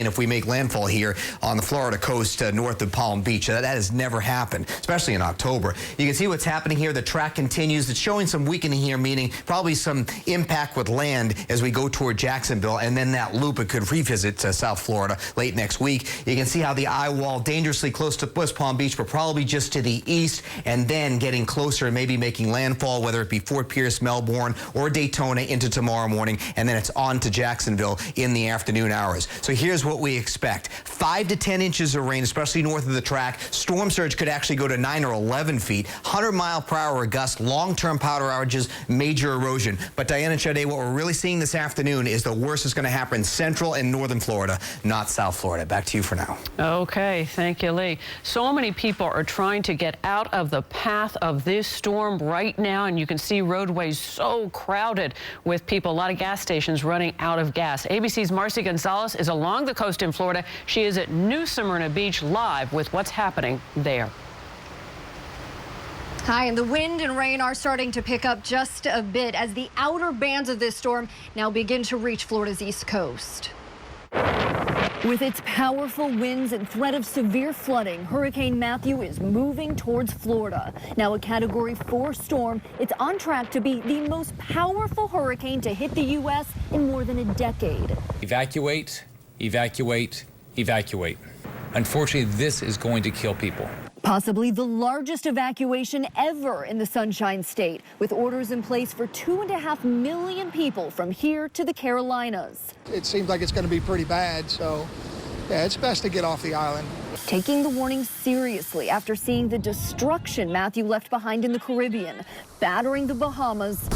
And if we make landfall here on the Florida coast north of Palm Beach, that has never happened, especially in October. You can see what's happening here. The track continues. It's showing some weakening here, meaning probably some impact with land as we go toward Jacksonville, and then that loop, it could revisit South Florida late next week. You can see how the eye wall dangerously close to West Palm Beach, but probably just to the east, and then getting closer and maybe making landfall, whether it be Fort Pierce, Melbourne, or Daytona into tomorrow morning, and then it's on to Jacksonville in the afternoon hours. So here's what we expect. 5 to 10 inches of rain, especially north of the track. Storm surge could actually go to 9 or 11 feet. 100-mile-per-hour gust, long-term power outages, major erosion. But Diana and Sade, what we're really seeing this afternoon is the worst is going to happen in central and northern Florida, not South Florida. Back to you for now. Okay, thank you, Lee. So many people are trying to get out of the path of this storm right now, and you can see roadways so crowded with people. A lot of gas stations running out of gas. ABC's Marcy Gonzalez is along the coast in Florida. She is at New Smyrna Beach live with what's happening there. Hi, and the wind and rain are starting to pick up just a bit as the outer bands of this storm now begin to reach Florida's east coast. With its powerful winds and threat of severe flooding, Hurricane Matthew is moving towards Florida. Now a Category 4 storm, it's on track to be the most powerful hurricane to hit the U.S. in more than a decade. Evacuate, evacuate, evacuate. Unfortunately, this is going to kill people. Possibly the largest evacuation ever in the Sunshine State, with orders in place for 2.5 million people from here to the Carolinas. It seems like it's going to be pretty bad, so yeah, it's best to get off the island. Taking the warning seriously after seeing the destruction Matthew left behind in the Caribbean, battering the Bahamas,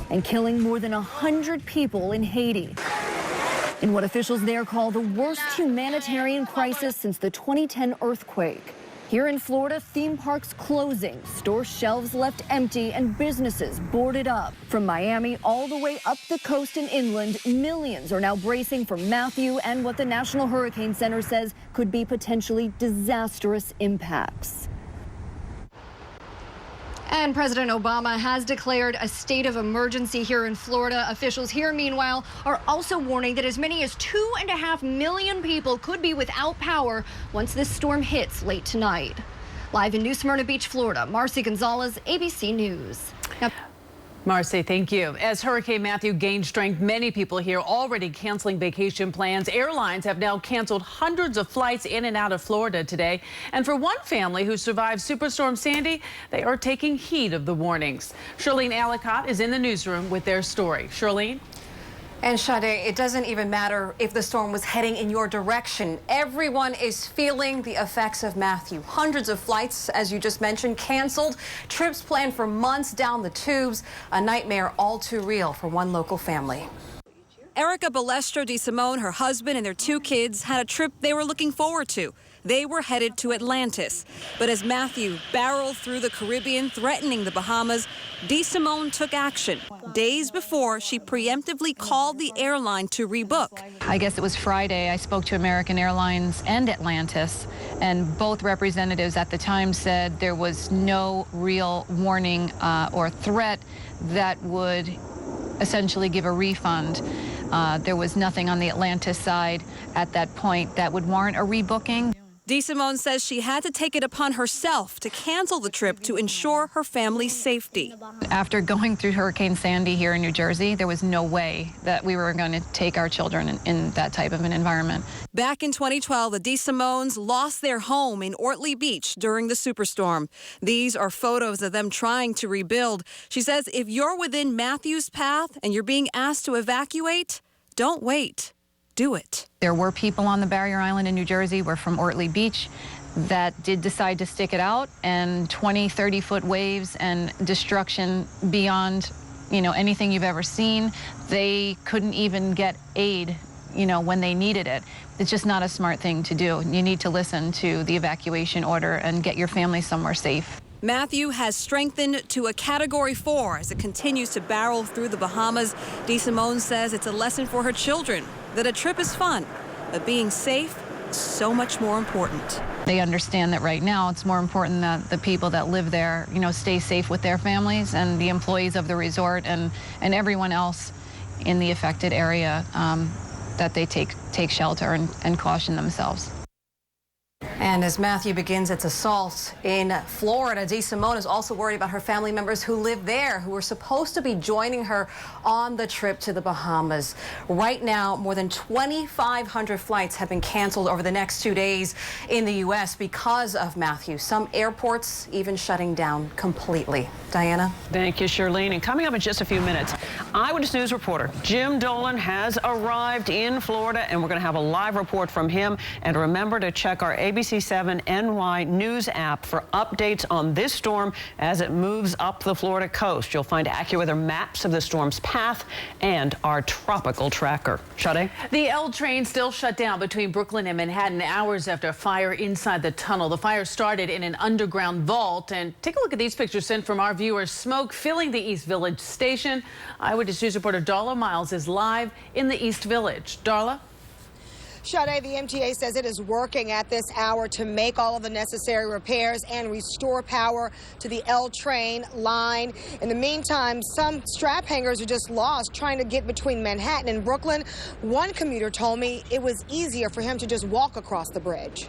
and killing more than 100 people in Haiti. In what officials there call the worst humanitarian crisis since the 2010 earthquake. Here in Florida, theme parks closing, store shelves left empty, and businesses boarded up. From Miami all the way up the coast and inland, millions are now bracing for Matthew and what the National Hurricane Center says could be potentially disastrous impacts. And President Obama has declared a state of emergency here in Florida. Officials here, meanwhile, are also warning that as many as 2.5 million people could be without power once this storm hits late tonight. Live in New Smyrna Beach, Florida, Marcy Gonzalez, ABC News. Now, Marcy, thank you. As Hurricane Matthew gained strength, many people here already canceling vacation plans. Airlines have now canceled hundreds of flights in and out of Florida today. And for one family who survived Superstorm Sandy, they are taking heed of the warnings. Charlene Alicott is in the newsroom with their story. Charlene? And Sade, it doesn't even matter if the storm was heading in your direction. Everyone is feeling the effects of Matthew. Hundreds of flights, as you just mentioned, canceled. Trips planned for months down the tubes. A nightmare all too real for one local family. Erica Balestro de Simone, her husband, and their 2 kids had a trip they were looking forward to. They were headed to Atlantis. But as Matthew barreled through the Caribbean, threatening the Bahamas, de Simone took action. Days before, she preemptively called the airline to rebook. I guess it was Friday, I spoke to American Airlines and Atlantis, and both representatives at the time said there was no real warning or threat that would essentially give a refund. There was nothing on the Atlantis side at that point that would warrant a rebooking. De Simone says she had to take it upon herself to cancel the trip to ensure her family's safety. After going through Hurricane Sandy here in New Jersey, there was no way that we were going to take our children in that type of an environment. Back in 2012, the De Simones lost their home in Ortley Beach during the superstorm. These are photos of them trying to rebuild. She says if you're within Matthew's path and you're being asked to evacuate, don't wait. Do it. There were people on the barrier island in New Jersey, we're from Ortley Beach, that did decide to stick it out, and 20, 30-foot waves and destruction beyond, anything you've ever seen. They couldn't even get aid, when they needed it. It's just not a smart thing to do. You need to listen to the evacuation order and get your family somewhere safe. Matthew has strengthened to a Category 4 as it continues to barrel through the Bahamas. De Simone says it's a lesson for her children that a trip is fun, but being safe is so much more important. They understand that right now it's more important that the people that live there, stay safe with their families, and the employees of the resort and everyone else in the affected area that they take shelter and caution themselves. And as Matthew begins its assault in Florida, Dee Simone is also worried about her family members who live there, who were supposed to be joining her on the trip to the Bahamas. Right now, more than 2,500 flights have been canceled over the next 2 days in the U.S. because of Matthew. Some airports even shutting down completely. Diana? Thank you, Shirlene. And coming up in just a few minutes, Eyewitness News reporter Jim Dolan has arrived in Florida, and we're going to have a live report from him. And remember to check our ABC7 NY News app for updates on this storm as it moves up the Florida coast. You'll find AccuWeather maps of the storm's path and our tropical tracker. Sade? The L train still shut down between Brooklyn and Manhattan hours after a fire inside the tunnel. The fire started in an underground vault. And take a look at these pictures sent from our viewers. Smoke filling the East Village station. Eyewitness News reporter Darla Miles is live in the East Village. Darla? Sade, the MTA says it is working at this hour to make all of the necessary repairs and restore power to the L train line. In the meantime, some strap hangers are just lost trying to get between Manhattan and Brooklyn. One commuter told me it was easier for him to just walk across the bridge.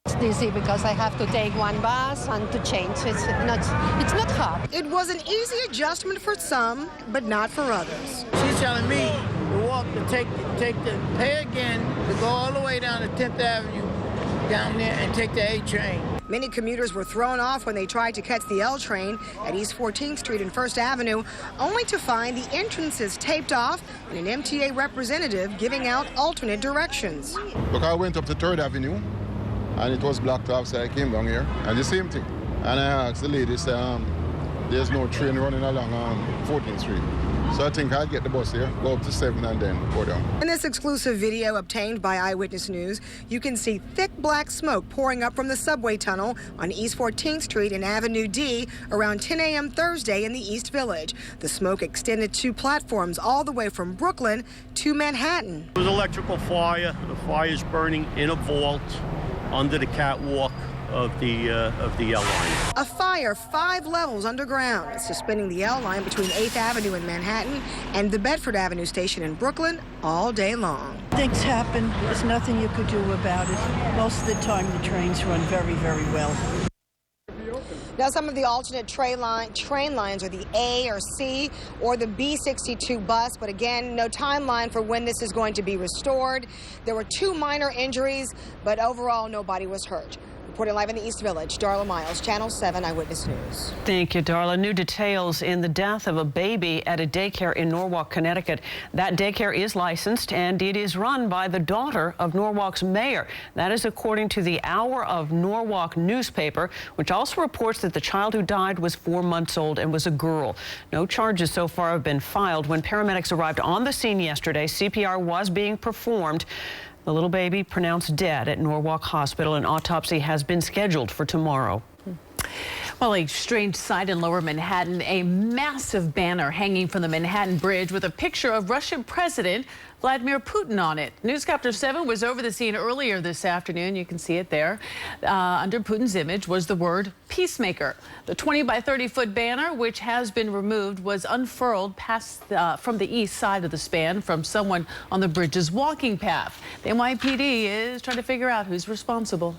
It's easy because I have to take one bus and to change. It's not hard. It was an easy adjustment for some, but not for others. She's telling me to walk, to pay again, to go all the way down to 10th Avenue, down there, and take the A train. Many commuters were thrown off when they tried to catch the L train at East 14th Street and 1st Avenue, only to find the entrances taped off and an MTA representative giving out alternate directions. Look, I went up to 3rd Avenue, and it was blocked off, so I came down here, and the same thing. And I asked the lady, there's no train running along 14th Street. So I think I'll get the bus here, go up to 7 and then go down. In this exclusive video obtained by Eyewitness News, you can see thick black smoke pouring up from the subway tunnel on East 14th Street and Avenue D around 10 a.m. Thursday in the East Village. The smoke extended to platforms all the way from Brooklyn to Manhattan. It was an electrical fire. The fire is burning in a vault under the catwalk of the L line. A fire 5 levels underground, suspending the L line between 8th Avenue in Manhattan and the Bedford Avenue station in Brooklyn all day long. Things happen. There's nothing you could do about it. Most of the time, the trains run very, very well. Now, some of the alternate train lines are the A or C or the B62 bus, but again, no timeline for when this is going to be restored. There were 2 minor injuries, but overall, nobody was hurt. Reporting live in the East Village, Darla Miles, Channel 7 Eyewitness News. Thank you, Darla. New details in the death of a baby at a daycare in Norwalk, Connecticut. That daycare is licensed, and it is run by the daughter of Norwalk's mayor. That is according to the Hour of Norwalk newspaper, which also reports that the child who died was 4 months old and was a girl. No charges so far have been filed. When paramedics arrived on the scene yesterday, CPR was being performed. The little baby pronounced dead at Norwalk Hospital. An autopsy has been scheduled for tomorrow. Well, a strange sight in Lower Manhattan, a massive banner hanging from the Manhattan Bridge with a picture of Russian President Vladimir Putin on it. Newscapter 7 was over the scene earlier this afternoon. You can see it there. Under Putin's image was the word peacemaker. The 20 by 30-foot banner, which has been removed, was unfurled past from the east side of the span from someone on the bridge's walking path. The NYPD is trying to figure out who's responsible.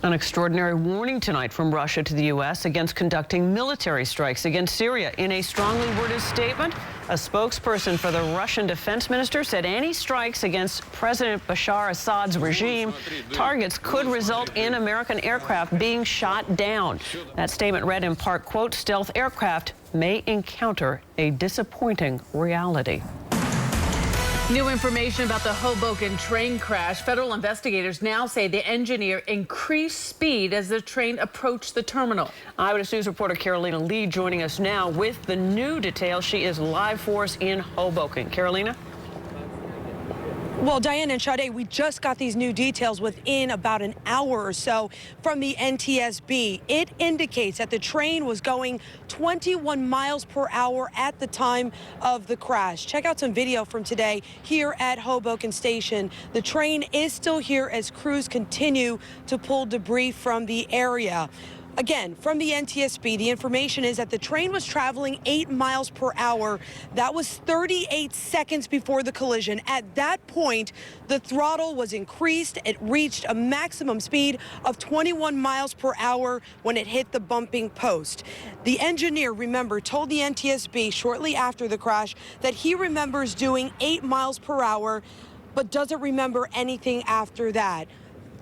An extraordinary warning tonight from Russia to the U.S. against conducting military strikes against Syria. In a strongly worded statement, a spokesperson for the Russian defense minister said any strikes against President Bashar Assad's regime targets could result in American aircraft being shot down. That statement read in part, quote, stealth aircraft may encounter a disappointing reality. New information about the Hoboken train crash. Federal investigators now say the engineer increased speed as the train approached the terminal. Eyewitness News reporter Carolina Lee joining us now with the new details. She is live for us in Hoboken. Carolina? Well, Diane and Sade, we just got these new details within about an hour or so from the NTSB. It indicates that the train was going 21 miles per hour at the time of the crash. Check out some video from today here at Hoboken Station. The train is still here as crews continue to pull debris from the area. Again, from the NTSB, the information is that the train was traveling 8 miles per hour. That was 38 seconds before the collision. At that point, the throttle was increased. It reached a maximum speed of 21 miles per hour when it hit the bumping post. The engineer, remember, told the NTSB shortly after the crash that he remembers doing 8 miles per hour, but doesn't remember anything after that.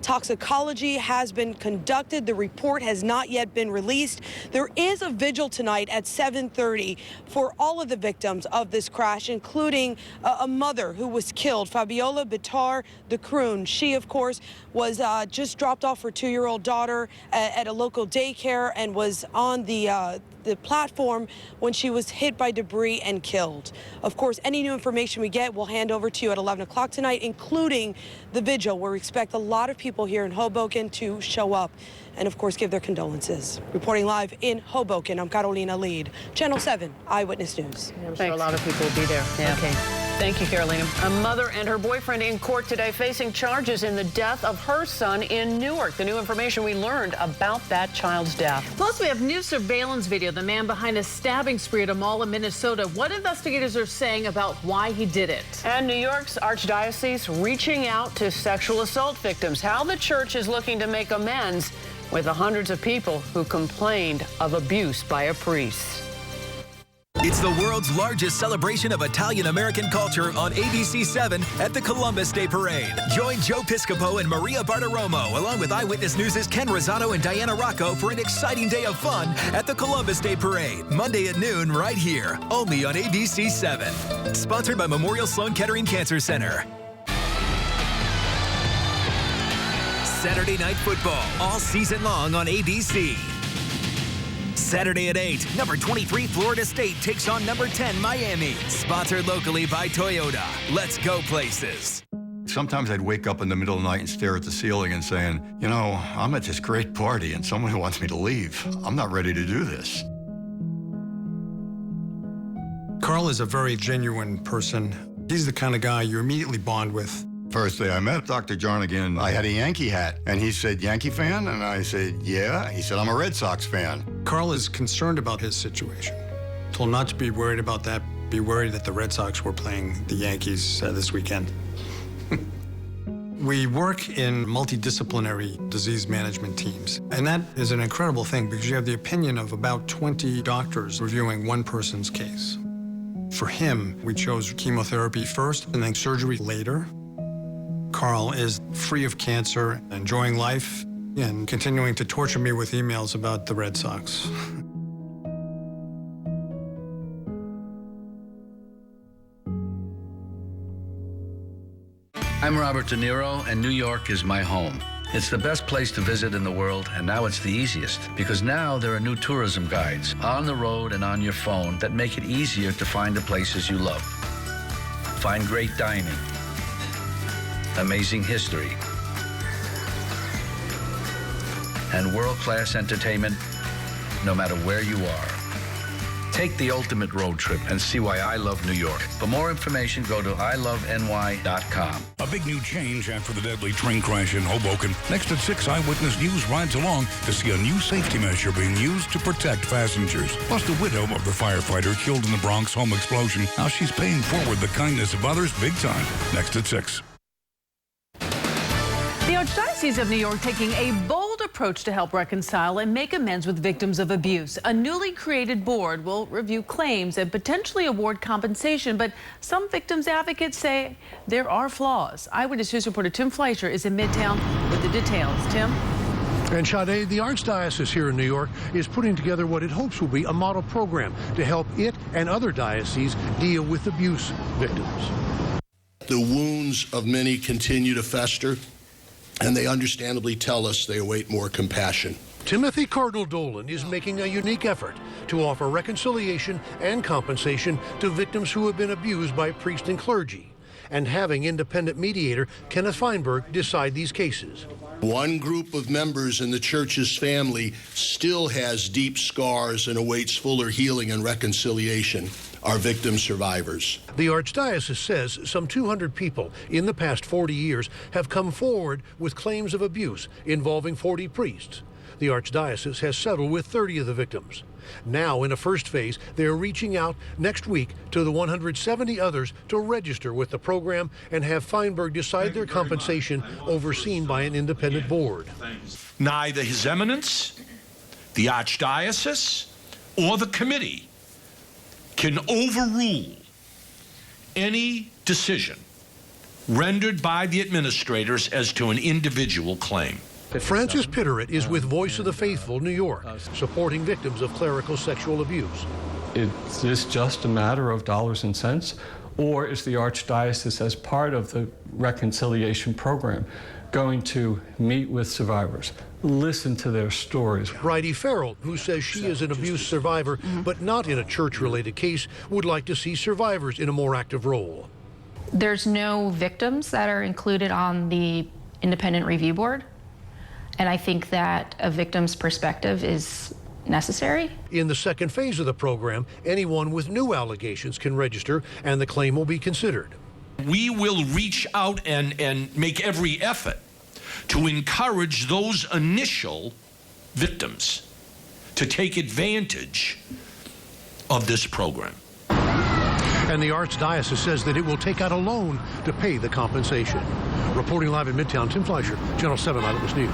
Toxicology has been conducted. The report has not yet been released. There is a vigil tonight at 7:30 for all of the victims of this crash, including a mother who was killed, Fabiola Bitar de Kroon. She, of course, was just dropped off her 2-year-old daughter at a local daycare and was on the platform when she was hit by debris and killed. Of course, any new information we get, we'll hand over to you at 11 o'clock tonight, including the vigil, where we expect a lot of people here in Hoboken to show up and, of course, give their condolences. Reporting live in Hoboken, I'm Carolina Lead, Channel 7 Eyewitness News. I'm sure a lot of people will be there. Yeah. Okay. Thank you, Carolina. A mother and her boyfriend in court today facing charges in the death of her son in Newark. The new information we learned about that child's death. Plus, we have new surveillance video. The man behind a stabbing spree at a mall in Minnesota. What investigators are saying about why he did it. And New York's Archdiocese reaching out to sexual assault victims. How the church is looking to make amends with the hundreds of people who complained of abuse by a priest. It's the world's largest celebration of Italian-American culture on ABC7 at the Columbus Day Parade. Join Joe Piscopo and Maria Bartiromo, along with Eyewitness News' Ken Rosado and Diana Rocco, for an exciting day of fun at the Columbus Day Parade, Monday at noon, right here, only on ABC7. Sponsored by Memorial Sloan Kettering Cancer Center. Saturday Night Football, all season long on ABC. Saturday at 8, number 23 Florida State takes on number 10 Miami. Sponsored locally by Toyota. Let's go places. Sometimes I'd wake up in the middle of the night and stare at the ceiling and saying, you know, I'm at this great party and someone wants me to leave. I'm not ready to do this. Carl is a very genuine person. He's the kind of guy you immediately bond with. First day I met Dr. Jarnigan, I had a Yankee hat, and he said, Yankee fan? And I said, yeah. He said, I'm a Red Sox fan. Carl is concerned about his situation. Told not to be worried about that, be worried that the Red Sox were playing the Yankees this weekend. We work in multidisciplinary disease management teams, and that is an incredible thing because you have the opinion of about 20 doctors reviewing one person's case. For him, we chose chemotherapy first and then surgery later. Carl is free of cancer, enjoying life, and continuing to torture me with emails about the Red Sox. I'm Robert De Niro, and New York is my home. It's the best place to visit in the world, and now it's the easiest, because now there are new tourism guides on the road and on your phone that make it easier to find the places you love. Find great dining, amazing history, and world-class entertainment no matter where you are. Take the ultimate road trip and see why I love New York. For more information, go to iloveny.com. A big new change after the deadly train crash in Hoboken. Next at 6, Eyewitness News rides along to see a new safety measure being used to protect passengers. Plus, the widow of the firefighter killed in the Bronx home explosion. How she's paying forward the kindness of others big time. Next at 6. The Archdiocese of New York taking a bold approach to help reconcile and make amends with victims of abuse. A newly created board will review claims and potentially award compensation, but some victims advocates say there are flaws. Eyewitness News reporter Tim Fleischer is in Midtown with the details. Tim? And Sade, the Archdiocese here in New York is putting together what it hopes will be a model program to help it and other dioceses deal with abuse victims. The wounds of many continue to fester, and they understandably tell us they await more compassion. Timothy Cardinal Dolan is making a unique effort to offer reconciliation and compensation to victims who have been abused by priests and clergy, and having independent mediator Kenneth Feinberg decide these cases. One group of members in the church's family still has deep scars and awaits fuller healing and reconciliation. Our victim survivors. The Archdiocese says some 200 people in the past 40 years have come forward with claims of abuse involving 40 priests. The Archdiocese has settled with 30 of the victims. Now, in a first phase, they're reaching out next week to the 170 others to register with the program and have Feinberg decide their compensation overseen by an independent board. Neither His Eminence, the Archdiocese, or the committee can overrule any decision rendered by the administrators as to an individual claim. Francis Pitteret is with Voice of the Faithful, New York, supporting victims of clerical sexual abuse. Is this just a matter of dollars and cents, or is the Archdiocese, as part of the reconciliation program, going to meet with survivors, listen to their stories? Bridie Farrell, who says she is an abuse survivor, but not in a church-related case, would like to see survivors in a more active role. There's no victims that are included on the independent review board. And I think that a victim's perspective is necessary. In the second phase of the program, anyone with new allegations can register and the claim will be considered. We will reach out and make every effort to encourage those initial victims to take advantage of this program. And the Archdiocese says that it will take out a loan to pay the compensation. Reporting live in Midtown, Tim Fleischer, Channel 7 Eyewitness News.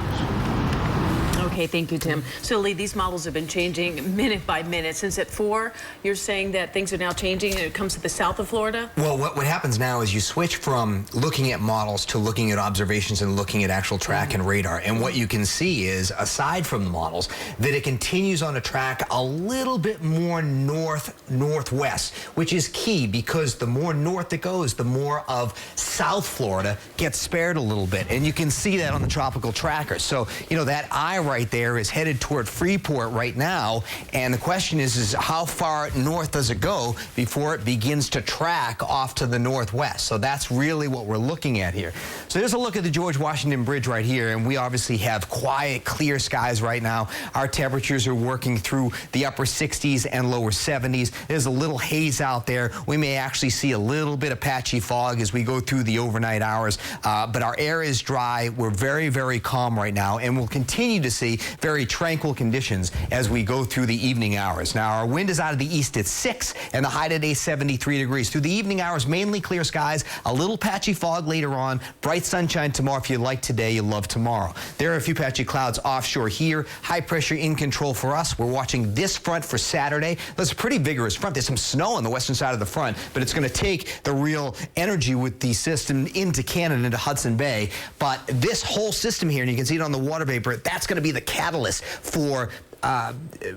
Okay, thank you, Tim. So, Lee, these models have been changing minute by minute. Since at 4, you're saying that things are now changing and it comes to the south of Florida? Well, what happens now is you switch from looking at models to looking at observations and looking at actual track and radar. And what you can see is, aside from the models, that it continues on a track a little bit more northwest, which is key because the more north it goes, the more of South Florida gets spared a little bit. And you can see that on the tropical tracker. So, you know, that eye right there is headed toward Freeport right now, and the question is how far north does it go before it begins to track off to the northwest? So that's really what we're looking at here. So there's a look at the George Washington Bridge right here, and we obviously have quiet, clear skies right now. Our temperatures are working through the upper 60s and lower 70s. There's a little haze out there. We may actually see a little bit of patchy fog as we go through the overnight hours, but our air is dry. We're very, very calm right now, and we'll continue to see very tranquil conditions as we go through the evening hours. Now, our wind is out of the east at 6, and the high today 73 degrees. Through the evening hours, mainly clear skies, a little patchy fog later on, bright sunshine tomorrow. If you like today, you love tomorrow. There are a few patchy clouds offshore here. High pressure in control for us. We're watching this front for Saturday. That's a pretty vigorous front. There's some snow on the western side of the front, but it's going to take the real energy with the system into Canada, into Hudson Bay. But this whole system here, and you can see it on the water vapor, that's going to be the catalyst for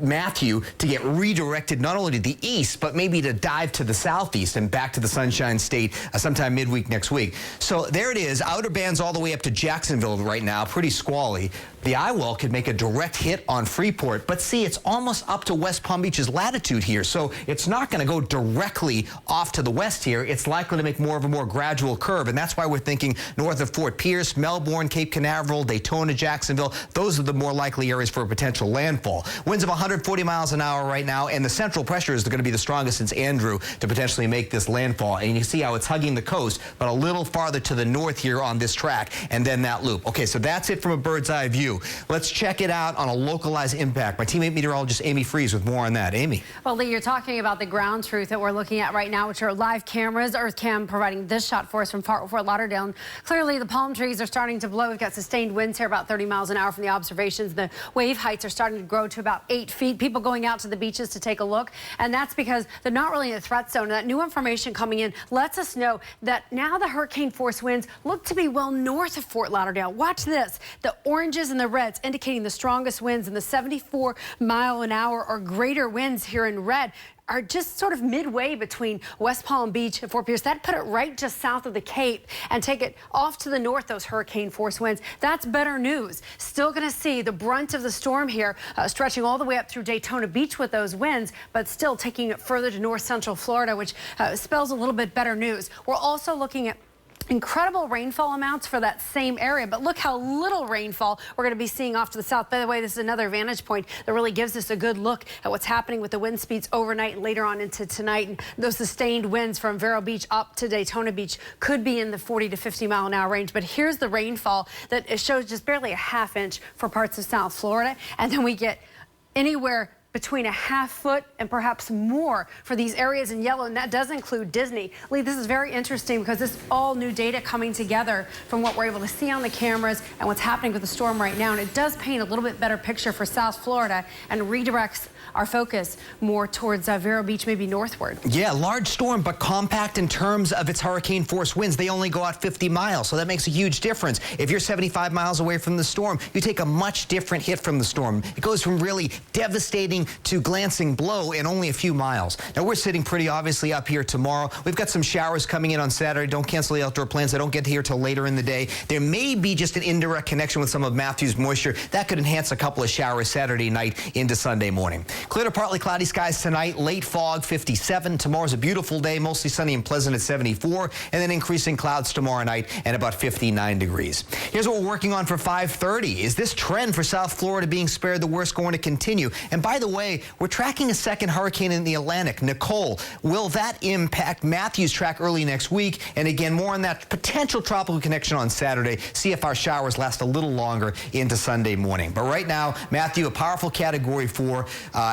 Matthew to get redirected not only to the east, but maybe to dive to the southeast and back to the Sunshine State sometime midweek next week. So there it is, outer bands all the way up to Jacksonville right now, pretty squally. The eye wall could make a direct hit on Freeport, but see, it's almost up to West Palm Beach's latitude here, so it's not going to go directly off to the west here. It's likely to make more of a more gradual curve, and that's why we're thinking north of Fort Pierce, Melbourne, Cape Canaveral, Daytona, Jacksonville. Those are the more likely areas for a potential landfall. Winds of 140 miles an hour right now, and the central pressure is going to be the strongest since Andrew to potentially make this landfall. And you can see how it's hugging the coast, but a little farther to the north here on this track, and then that loop. Okay, so that's it from a bird's eye view. Let's check it out on a localized impact. My teammate meteorologist Amy Freeze with more on that. Amy. Well, Lee, you're talking about the ground truth that we're looking at right now, which are live cameras. EarthCam providing this shot for us from Fort Lauderdale. Clearly, the palm trees are starting to blow. We've got sustained winds here, about 30 miles an hour from the observations. The wave heights are starting to grow to about 8 feet. People going out to the beaches to take a look, and that's because they're not really in a threat zone. That new information coming in lets us know that now the hurricane force winds look to be well north of Fort Lauderdale. Watch this. The oranges and the reds indicating the strongest winds, and the 74-mile-an-hour or greater winds here in red are just sort of midway between West Palm Beach and Fort Pierce. That put it right just south of the Cape and take it off to the north, those hurricane force winds. That's better news. Still going to see the brunt of the storm here stretching all the way up through Daytona Beach with those winds, but still taking it further to north central Florida, which spells a little bit better news. We're also looking at incredible rainfall amounts for that same area, but look how little rainfall we're going to be seeing off to the south. By the way, this is another vantage point that really gives us a good look at what's happening with the wind speeds overnight and later on into tonight. And those sustained winds from Vero Beach up to Daytona Beach could be in the 40 to 50 mile an hour range. But here's the rainfall that shows just barely a ½ inch for parts of South Florida. And then we get anywhere between a ½ foot and perhaps more for these areas in yellow, and that does include Disney. Lee, this is very interesting because this is all new data coming together from what we're able to see on the cameras and what's happening with the storm right now, and it does paint a little bit better picture for South Florida and redirects our focus more towards Vero Beach, maybe northward. Yeah, large storm, but compact in terms of its hurricane force winds. They only go out 50 miles, so that makes a huge difference. If you're 75 miles away from the storm, you take a much different hit from the storm. It goes from really devastating to glancing blow in only a few miles. Now, we're sitting pretty obviously up here tomorrow. We've got some showers coming in on Saturday. Don't cancel the outdoor plans. They don't get here till later in the day. There may be just an indirect connection with some of Matthew's moisture. That could enhance a couple of showers Saturday night into Sunday morning. Clear to partly cloudy skies tonight. Late fog, 57. Tomorrow's a beautiful day, mostly sunny and pleasant at 74. And then increasing clouds tomorrow night and about 59 degrees. Here's what we're working on for 5:30. Is this trend for South Florida being spared the worst going to continue? And by the way, we're tracking a second hurricane in the Atlantic, Nicole. Will that impact Matthew's track early next week? And again, more on that potential tropical connection on Saturday. See if our showers last a little longer into Sunday morning. But right now, Matthew, a powerful Category 4,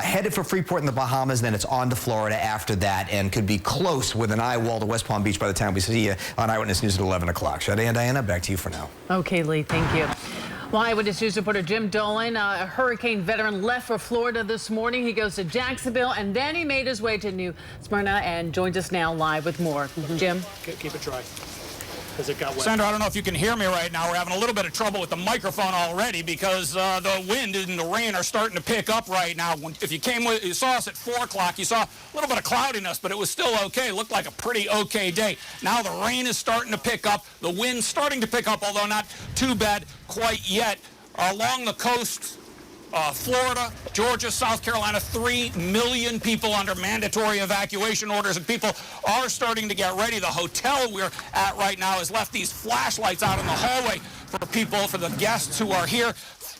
headed for Freeport in the Bahamas, then it's on to Florida after that, and could be close with an eye wall to West Palm Beach by the time we see you on Eyewitness News at 11 o'clock. Sade and Diana, back to you for now. Okay, Lee, thank you. Well, Eyewitness News reporter Jim Dolan, a hurricane veteran, left for Florida this morning. He goes to Jacksonville, and then he made his way to New Smyrna and joins us now live with more. Jim? Keep it dry. It got wet. Sandra, I don't know if you can hear me right now. We're having a little bit of trouble with the microphone already because the wind and the rain are starting to pick up right now. If you saw us at 4 o'clock, you saw a little bit of cloudiness, but it was still okay. It looked like a pretty okay day. Now the rain is starting to pick up. The wind's starting to pick up, although not too bad quite yet. Along the coast, Florida, Georgia, South Carolina, 3 million people under mandatory evacuation orders, and people are starting to get ready. The hotel we're at right now has left these flashlights out in the hallway for people, for the guests who are here.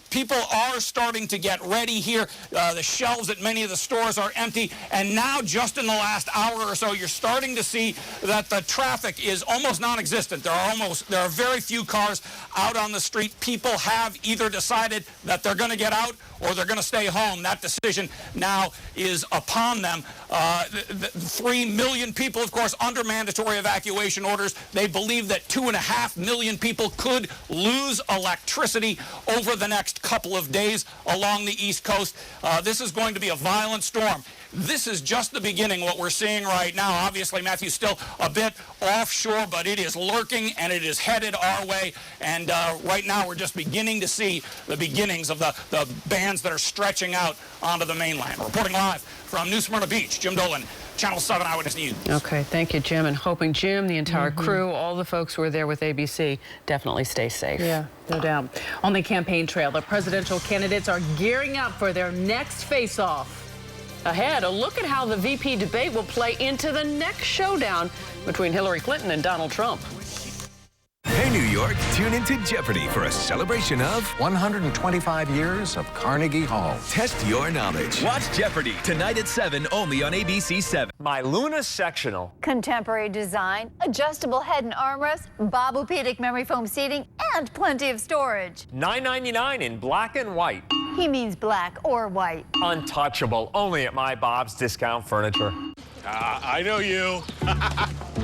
People are starting to get ready here. The shelves at many of the stores are empty. And now, just in the last hour or so, you're starting to see that the traffic is almost non-existent. There are very few cars out on the street. People have either decided that they're going to get out or they're going to stay home. That decision now is upon them. 3 million people, of course, under mandatory evacuation orders. They believe that 2.5 million people could lose electricity over the next couple of days along the East Coast. This is going to be a violent storm. This is just the beginning, what we're seeing right now. Obviously, Matthew's still a bit offshore, but it is lurking and it is headed our way. And right now, we're just beginning to see the beginnings of the bands that are stretching out onto the mainland. Reporting live from New Smyrna Beach, Jim Dolan, Channel 7 Eyewitness News. Okay, thank you, Jim. And hoping Jim, the entire crew, all the folks who are there with ABC, definitely stay safe. Yeah, no doubt. On the campaign trail, the presidential candidates are gearing up for their next face-off. Ahead, a look at how the VP debate will play into the next showdown between Hillary Clinton and Donald Trump. Hey, New York, tune into Jeopardy for a celebration of 125 years of Carnegie Hall. Test your knowledge. Watch Jeopardy tonight at 7, only on ABC 7. My Luna Sectional. Contemporary design, adjustable head and armrest, Bobopedic memory foam seating, and plenty of storage. $9.99 in black and white. He means black or white. Untouchable, only at my Bob's Discount Furniture. I know you.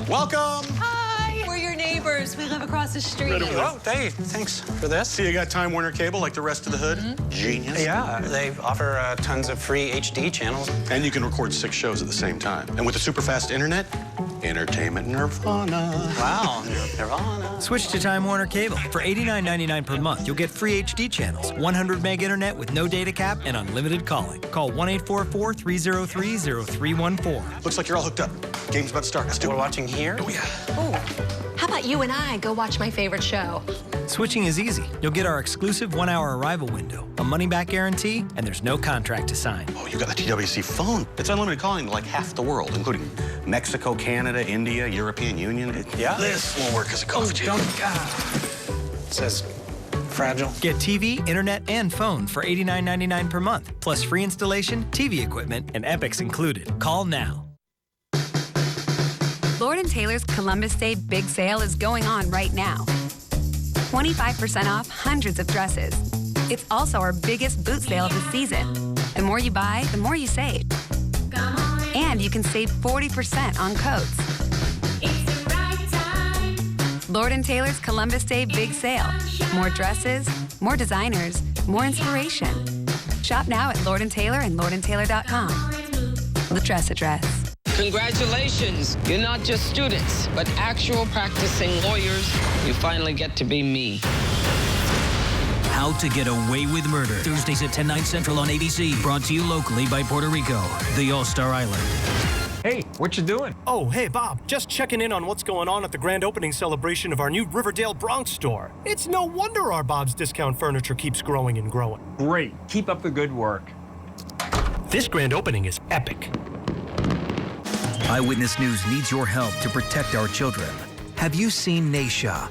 Welcome. Hi, we're your neighbors. We live across the street. Oh, hey, thanks for this. See, you got Time Warner Cable like the rest of the hood? Genius. Yeah, they offer tons of free HD channels. And you can record 6 shows at the same time. And with the super fast internet, entertainment nirvana. Wow, nirvana. Switch to Time Warner Cable. For $89.99 per month, you'll get free HD channels, 100 meg internet with no data cap, and unlimited calling. Call 1-844-303-0314. Looks like you're all hooked up. Game's about to start. Let's do it. We're watching here? Oh, yeah. Oh, how about you and I go watch my favorite show? Switching is easy. You'll get our exclusive 1-hour arrival window, a money-back guarantee, and there's no contract to sign. Oh, you got the TWC phone. It's unlimited calling to like half the world, including Mexico, Canada, India, European Union. This will work as a coffee tube. It says fragile. Get TV, internet, and phone for $89.99 per month, plus free installation, TV equipment, and Epic's included. Call now. Lord & Taylor's Columbus Day Big Sale is going on right now. 25% off hundreds of dresses. It's also our biggest boot sale of the season. The more you buy, the more you save. And you can save 40% on coats. Lord & Taylor's Columbus Day Big Sale. More dresses, more designers, more inspiration. Shop now at Lord & Taylor and lordandtaylor.com. The dress address. Congratulations. You're not just students, but actual practicing lawyers. You finally get to be me. How to Get Away with Murder. Thursdays at 10, 9 Central on ABC. Brought to you locally by Puerto Rico, the All-Star Island. Hey, what you doing? Oh, hey, Bob. Just checking in on what's going on at the grand opening celebration of our new Riverdale Bronx store. It's no wonder our Bob's Discount Furniture keeps growing and growing. Great. Keep up the good work. This grand opening is epic. Eyewitness News needs your help to protect our children. Have you seen Naisha?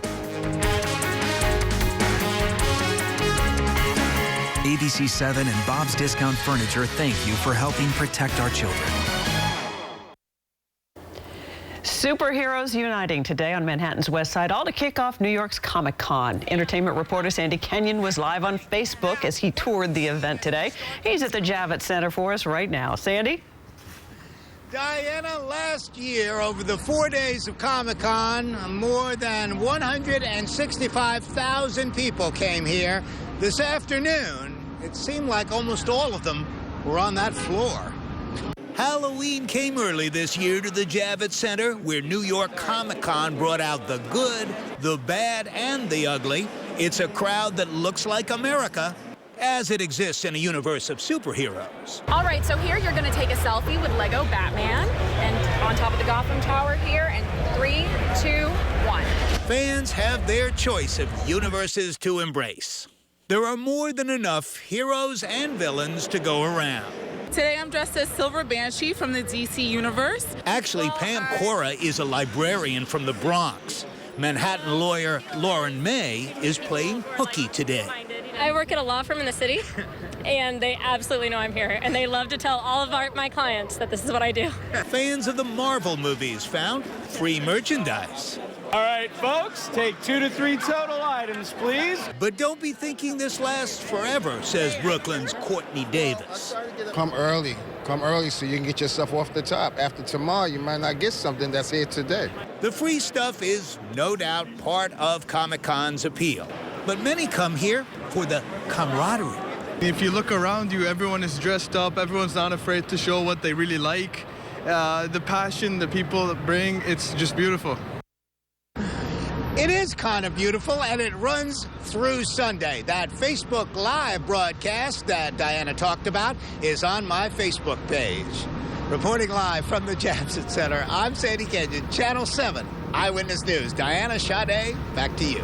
ABC 7 and Bob's Discount Furniture thank you for helping protect our children. Superheroes uniting today on Manhattan's West Side, all to kick off New York's Comic-Con. Entertainment reporter Sandy Kenyon was live on Facebook as he toured the event today. He's at the Javits Center for us right now. Sandy? Diana, last year, over the 4 days of Comic-Con, more than 165,000 people came here. This afternoon, it seemed like almost all of them were on that floor. Halloween came early this year to the Javits Center, where New York Comic-Con brought out the good, the bad, and the ugly. It's a crowd that looks like America, as it exists in a universe of superheroes. All right, so here you're going to take a selfie with Lego Batman, and on top of the Gotham Tower here, and 3, 2, 1. Fans have their choice of universes to embrace. There are more than enough heroes and villains to go around. Today I'm dressed as Silver Banshee from the DC Universe. Actually, Pam Cora is a librarian from the Bronx. Manhattan lawyer Lauren May is playing hooky today. I work at a law firm in the city, and they absolutely know I'm here, and they love to tell all of my clients that this is what I do. Fans of the Marvel movies found free merchandise. All right, folks, take 2 to 3 total items, please. But don't be thinking this lasts forever, says Brooklyn's Courtney Davis. Come early so you can get yourself off the top. After tomorrow, you might not get something that's here today. The free stuff is no doubt part of Comic-Con's appeal. But many come here for the camaraderie. If you look around you, everyone is dressed up. Everyone's not afraid to show what they really like. The passion the people bring, it's just beautiful. It is kind of beautiful, and it runs through Sunday. That Facebook Live broadcast that Diana talked about is on my Facebook page. Reporting live from the Javits Center, I'm Sandy Kenyon, Channel 7 Eyewitness News. Diana, Sade, back to you.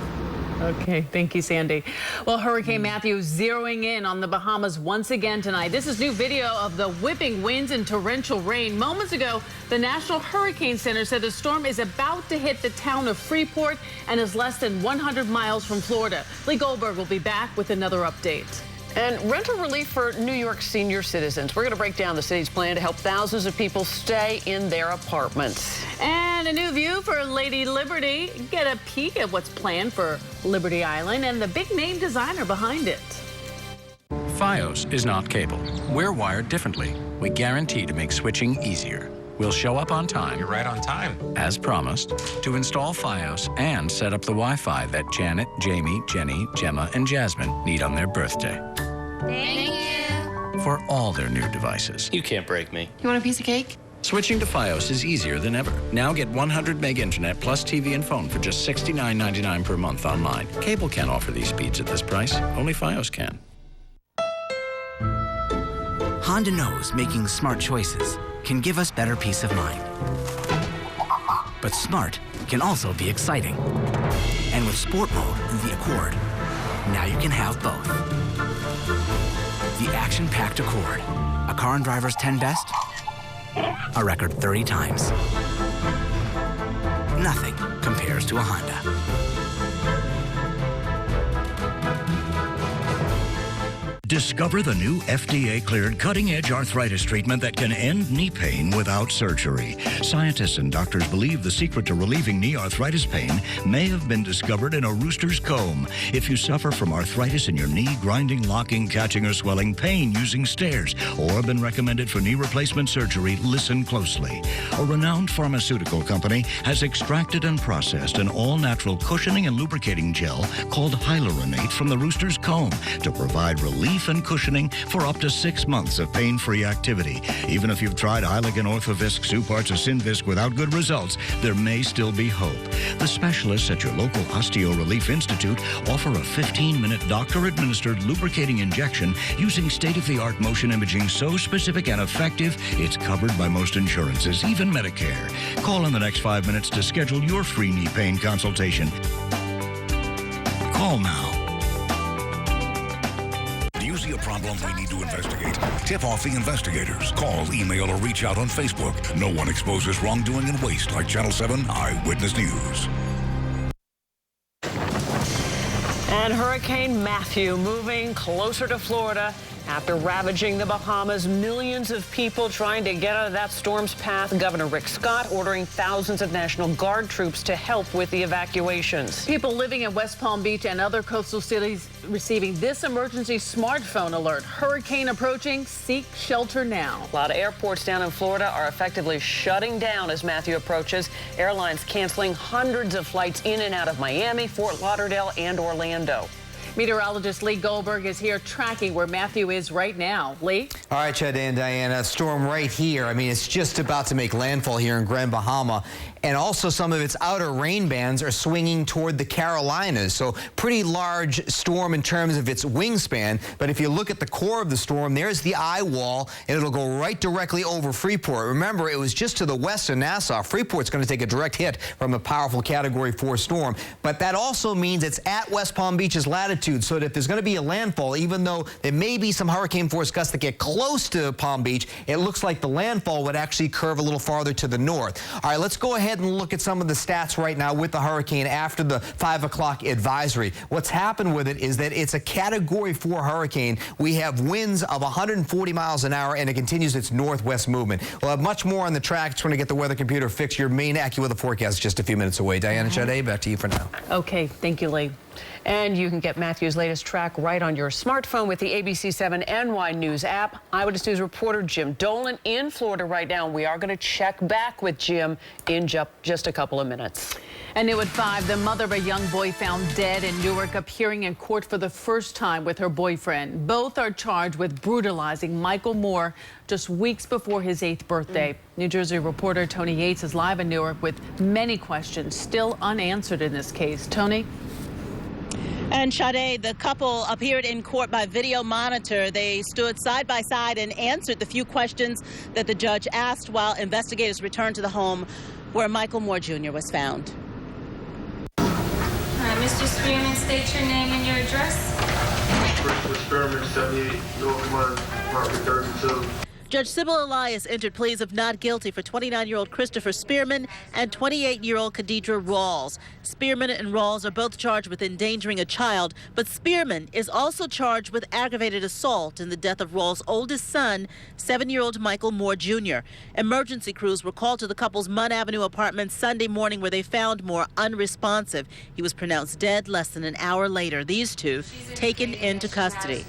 Okay, thank you, Sandy. Well, Hurricane Matthew zeroing in on the Bahamas once again tonight. This is new video of the whipping winds and torrential rain. Moments ago, the National Hurricane Center said the storm is about to hit the town of Freeport and is less than 100 miles from Florida. Lee Goldberg will be back with another update. And rental relief for New York senior citizens. We're going to break down the city's plan to help thousands of people stay in their apartments. And a new view for Lady Liberty. Get a peek at what's planned for Liberty Island and the big name designer behind it. FiOS is not cable. We're wired differently. We guarantee to make switching easier. We'll show up on time. You're right on time. As promised, to install FiOS and set up the Wi-Fi that Janet, Jamie, Jenny, Gemma, and Jasmine need on their birthday. Thank you. For all their new devices. You can't break me. You want a piece of cake? Switching to FiOS is easier than ever. Now get 100 meg internet plus TV and phone for just $69.99 per month online. Cable can't offer these speeds at this price. Only FiOS can. Honda knows making smart choices can give us better peace of mind. But smart can also be exciting. And with Sport Mode in the Accord, now you can have both. The action-packed Accord, a car and driver's 10 best, a record 30 times. nothing compares to a Honda. Discover the new FDA-cleared cutting-edge arthritis treatment that can end knee pain without surgery. Scientists and doctors believe the secret to relieving knee arthritis pain may have been discovered in a rooster's comb. If you suffer from arthritis in your knee, grinding, locking, catching, or swelling, pain using stairs, or have been recommended for knee replacement surgery, listen closely. A renowned pharmaceutical company has extracted and processed an all-natural cushioning and lubricating gel called hyaluronate from the rooster's comb to provide relief and cushioning for up to 6 months of pain-free activity. Even if you've tried Hyligan, Orthovisc, Suparts, or Synvisc without good results, there may still be hope. The specialists at your local Osteo Relief Institute offer a 15-minute doctor-administered lubricating injection using state-of-the-art motion imaging so specific and effective, it's covered by most insurances, even Medicare. Call in the next 5 minutes to schedule your free knee pain consultation. Call now. See a problem we need to investigate? Tip off the investigators. Call, email, or reach out on Facebook. No one exposes wrongdoing and waste like Channel 7 Eyewitness News. And Hurricane Matthew moving closer to Florida after ravaging the Bahamas. Millions of people trying to get out of that storm's path. Governor Rick Scott ordering thousands of National Guard troops to help with the evacuations. People living in West Palm Beach and other coastal cities receiving this emergency smartphone alert. Hurricane approaching, seek shelter now. A lot of airports down in Florida are effectively shutting down as Matthew approaches. Airlines canceling hundreds of flights in and out of Miami, Fort Lauderdale, and Orlando. Meteorologist Lee Goldberg is here tracking where Matthew is right now. Lee? All right, Sade and Diana, storm right here. I mean, it's just about to make landfall here in Grand Bahama. And also some of its outer rain bands are swinging toward the Carolinas. So pretty large storm in terms of its wingspan. But if you look at the core of the storm, there's the eye wall, and it'll go right directly over Freeport. Remember, it was just to the west of Nassau. Freeport's going to take a direct hit from a powerful Category 4 storm. But that also means it's at West Palm Beach's latitude, so that if there's going to be a landfall, even though there may be some hurricane force gusts that get close to Palm Beach, it looks like the landfall would actually curve a little farther to the north. All right, let's go ahead and look at some of the stats right now with the hurricane after the 5 o'clock advisory. What's happened with it is that it's a Category 4 hurricane. We have winds of 140 miles an hour, and it continues its northwest movement. We'll have much more on the track. Just want to get the weather computer fixed. Your main AccuWeather forecast is just a few minutes away. Diana Sade, back to you for now. Okay, thank you, Lee. And you can get Matthew's latest track right on your smartphone with the ABC 7 NY News app. Eyewitness News reporter Jim Dolan in Florida right now. We are going to check back with Jim in just a couple of minutes. And new at 5, the mother of a young boy found dead in Newark appearing in court for the first time with her boyfriend. Both are charged with brutalizing Michael Moore just weeks before his 8th birthday. New Jersey reporter Tony Yates is live in Newark with many questions still unanswered in this case. Tony? And Sade, the couple appeared in court by video monitor. They stood side by side and answered the few questions that the judge asked while investigators returned to the home where Michael Moore Jr. was found. Mr. Spearman, state your name and your address. Christopher Spearman, 78 North 1, apartment 32. Judge Sybil Elias entered pleas of not guilty for 29-year-old Christopher Spearman and 28-year-old Khadidra Rawls. Spearman and Rawls are both charged with endangering a child, but Spearman is also charged with aggravated assault in the death of Rawls' oldest son, 7-year-old Michael Moore Jr. Emergency crews were called to the couple's Munn Avenue apartment Sunday morning, where they found Moore unresponsive. He was pronounced dead less than an hour later. These two taken into custody.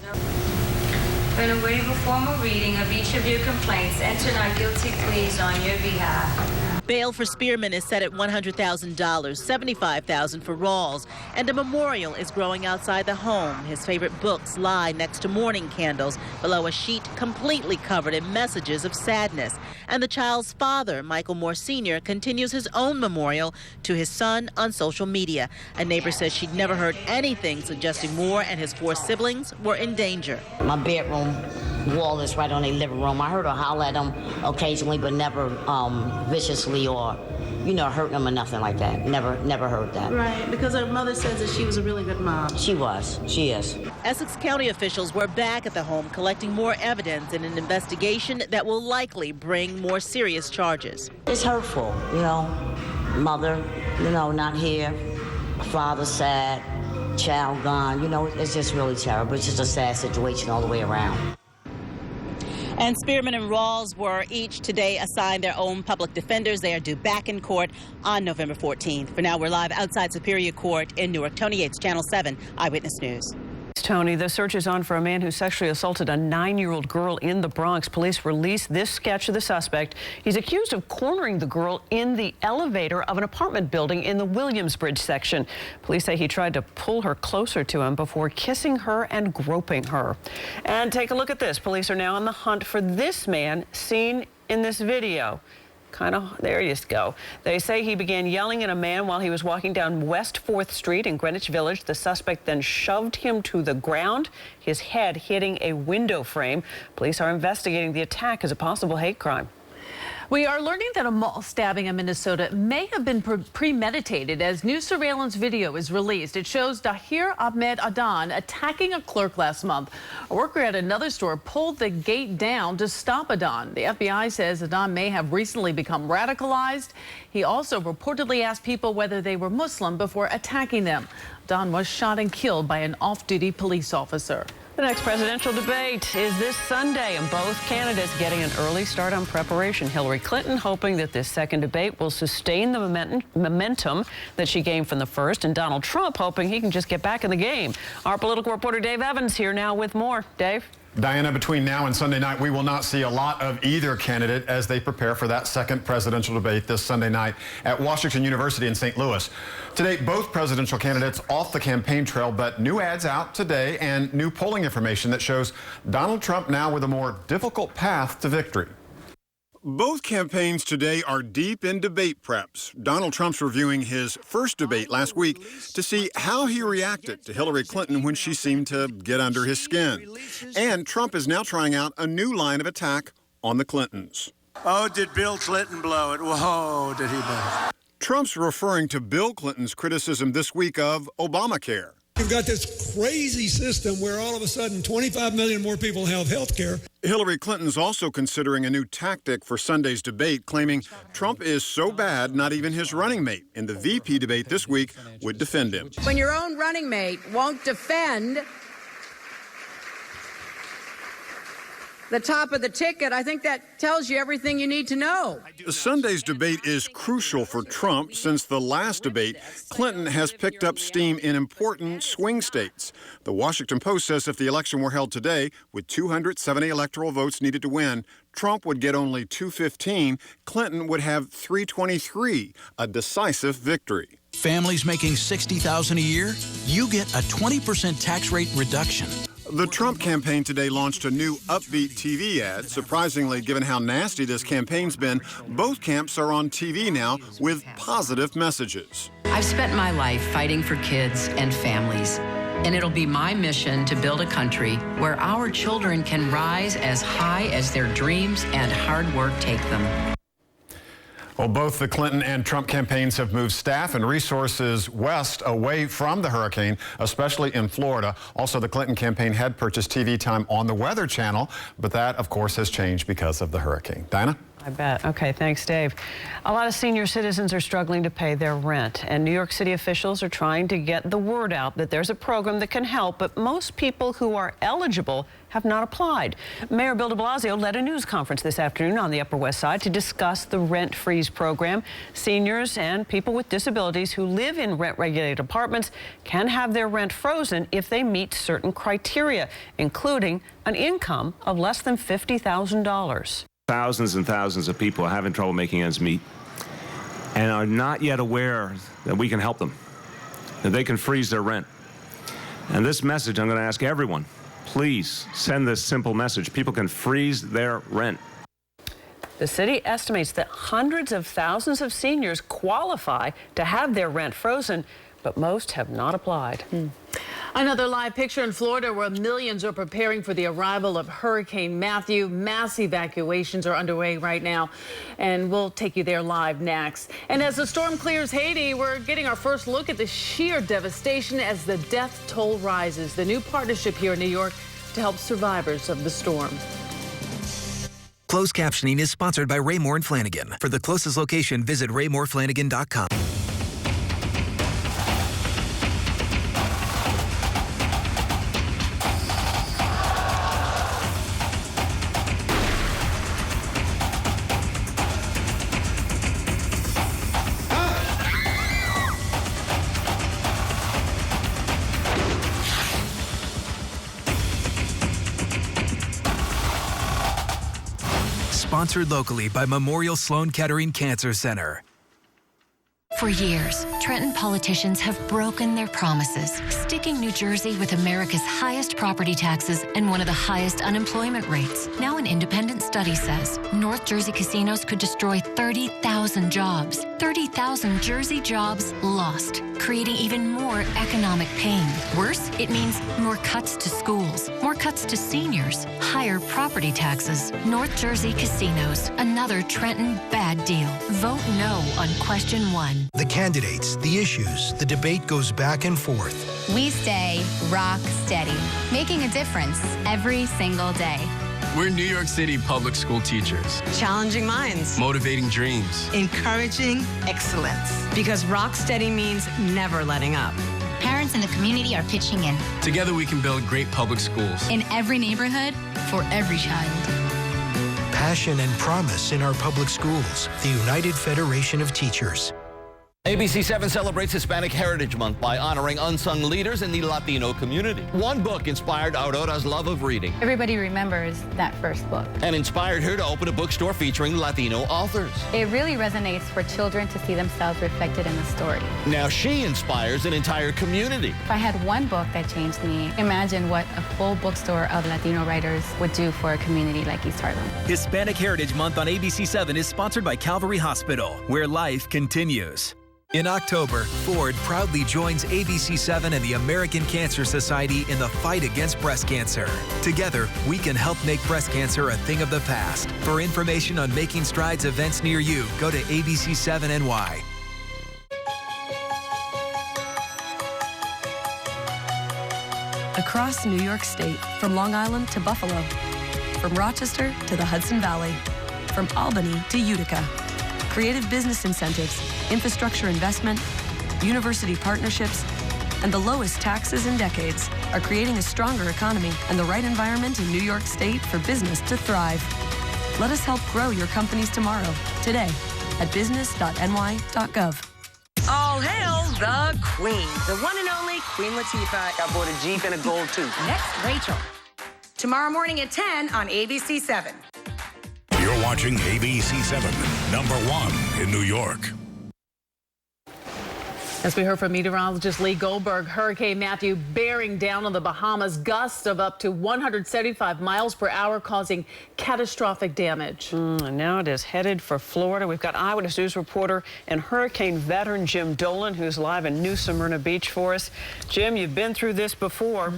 I'm going to waive a formal reading of each of your complaints. Enter not guilty pleas on your behalf. Bail for Spearman is set at $100,000, $75,000 for Rawls, and a memorial is growing outside the home. His favorite books lie next to mourning candles below a sheet completely covered in messages of sadness. And the child's father, Michael Moore Sr., continues his own memorial to his son on social media. A neighbor says she'd never heard anything suggesting Moore and his 4 siblings were in danger. My bedroom wall is right on their living room. I heard her holler at them occasionally, but never viciously or, hurt them or nothing like that. Never heard that. Right, because her mother says that she was a really good mom. She was. She is. Essex County officials were back at the home collecting more evidence in an investigation that will likely bring more serious charges. It's hurtful, mother You know, not here. Father sad, child gone. You know, it's just really terrible. It's just a sad situation all the way around. And Spearman and Rawls were each today assigned their own public defenders. They are due back in court on November 14th. For now, we're live outside Superior Court in Newark. Tony Yates, Channel 7 Eyewitness News. Tony, the search is on for a man who sexually assaulted a 9-year-old girl in the Bronx. Police released this sketch of the suspect. He's accused of cornering the girl in the elevator of an apartment building in the Williamsbridge section. Police say he tried to pull her closer to him before kissing her and groping her. And take a look at this. Police are now on the hunt for this man seen in this video. There you go. They say he began yelling at a man while he was walking down West 4th Street in Greenwich Village. The suspect then shoved him to the ground, his head hitting a window frame. Police are investigating the attack as a possible hate crime. We are learning that a mall stabbing in Minnesota may have been premeditated as new surveillance video is released. It shows Dahir Ahmed Adan attacking a clerk last month. A worker at another store pulled the gate down to stop Adan. The FBI says Adan may have recently become radicalized. He also reportedly asked people whether they were Muslim before attacking them. Adan was shot and killed by an off-duty police officer. The next presidential debate is this Sunday, and both candidates getting an early start on preparation. Hillary Clinton hoping that this second debate will sustain the momentum that she gained from the first, and Donald Trump hoping he can just get back in the game. Our political reporter Dave Evans here now with more. Dave? Diana, between now and Sunday night, we will not see a lot of either candidate as they prepare for that second presidential debate this Sunday night at Washington University in St. Louis. Today, both presidential candidates off the campaign trail, but new ads out today and new polling information that shows Donald Trump now with a more difficult path to victory. Both campaigns today are deep in debate preps. Donald Trump's reviewing his first debate last week to see how he reacted to Hillary Clinton when she seemed to get under his skin. And Trump is now trying out a new line of attack on the Clintons. Oh, did Bill Clinton blow it? Whoa, did he blow it? Trump's referring to Bill Clinton's criticism this week of Obamacare. You've got this crazy system where all of a sudden 25 million more people have health care. Hillary Clinton's also considering a new tactic for Sunday's debate, claiming Trump is so bad not even his running mate in the VP debate this week would defend him. When your own running mate won't defend the top of the ticket, I think that tells you everything you need to know. Sunday's debate is crucial for Trump since the last debate, Clinton has picked up steam in important swing states. The Washington Post says if the election were held today, with 270 electoral votes needed to win, Trump would get only 215, Clinton would have 323, a decisive victory. Families making $60,000 a year, you get a 20% tax rate reduction. The Trump campaign today launched a new upbeat TV ad. Surprisingly, given how nasty this campaign's been, both camps are on TV now with positive messages. I've spent my life fighting for kids and families, and it'll be my mission to build a country where our children can rise as high as their dreams and hard work take them. Well, both the Clinton and Trump campaigns have moved staff and resources west away from the hurricane, especially in Florida. Also, the Clinton campaign had purchased TV time on the Weather Channel, but that, of course, has changed because of the hurricane. Dinah? I bet. Okay, thanks, Dave. A lot of senior citizens are struggling to pay their rent, and New York City officials are trying to get the word out that there's a program that can help, but most people who are eligible have not applied. Mayor Bill de Blasio led a news conference this afternoon on the Upper West Side to discuss the rent freeze program. Seniors and people with disabilities who live in rent-regulated apartments can have their rent frozen if they meet certain criteria, including an income of less than $50,000. Thousands and thousands of people are having trouble making ends meet and are not yet aware that we can help them, that they can freeze their rent. And this message, I'm going to ask everyone, please send this simple message. People can freeze their rent. The city estimates that hundreds of thousands of seniors qualify to have their rent frozen, but most have not applied. Another live picture in Florida where millions are preparing for the arrival of Hurricane Matthew. Mass evacuations are underway right now, and we'll take you there live next. And as the storm clears Haiti, we're getting our first look at the sheer devastation as the death toll rises. The new partnership here in New York to help survivors of the storm. Closed captioning is sponsored by Raymore and Flanagan. For the closest location, visit RaymorFlanagan.com. Sponsored locally by Memorial Sloan Kettering Cancer Center. For years, Trenton politicians have broken their promises, sticking New Jersey with America's highest property taxes and one of the highest unemployment rates. Now an independent study says North Jersey casinos could destroy 30,000 jobs. 30,000 Jersey jobs lost, creating even more economic pain. Worse, it means more cuts to schools, more cuts to seniors, higher property taxes. North Jersey casinos, another Trenton bad deal. Vote no on question 1. The candidates, the issues, the debate goes back and forth. We stay rock steady, making a difference every single day. We're New York City public school teachers. Challenging minds. Motivating dreams. Encouraging excellence. Because rock steady means never letting up. Parents in the community are pitching in. Together we can build great public schools. In every neighborhood, for every child. Passion and promise in our public schools. The United Federation of Teachers. ABC 7 celebrates Hispanic Heritage Month by honoring unsung leaders in the Latino community. One book inspired Aurora's love of reading. Everybody remembers that first book. And inspired her to open a bookstore featuring Latino authors. It really resonates for children to see themselves reflected in the story. Now she inspires an entire community. If I had one book that changed me, imagine what a full bookstore of Latino writers would do for a community like East Harlem. Hispanic Heritage Month on ABC 7 is sponsored by Calvary Hospital, where life continues. In October, Ford proudly joins ABC 7 and the American Cancer Society in the fight against breast cancer. Together, we can help make breast cancer a thing of the past. For information on Making Strides events near you, go to ABC7NY. Across New York State, from Long Island to Buffalo, from Rochester to the Hudson Valley, from Albany to Utica. Creative business incentives, infrastructure investment, university partnerships, and the lowest taxes in decades are creating a stronger economy and the right environment in New York State for business to thrive. Let us help grow your companies tomorrow, today, at business.ny.gov. All hail the Queen, the one and only Queen Latifah. I bought a Jeep and a gold tooth. Next, Rachel. Tomorrow morning at 10 on ABC 7. You're watching ABC 7, #1 in New York. As we heard from meteorologist Lee Goldberg, Hurricane Matthew bearing down on the Bahamas, gusts of up to 175 miles per hour causing catastrophic damage. And now it is headed for Florida. We've got Eyewitness News reporter and hurricane veteran Jim Dolan, who's live in New Smyrna Beach for us. Jim, you've been through this before.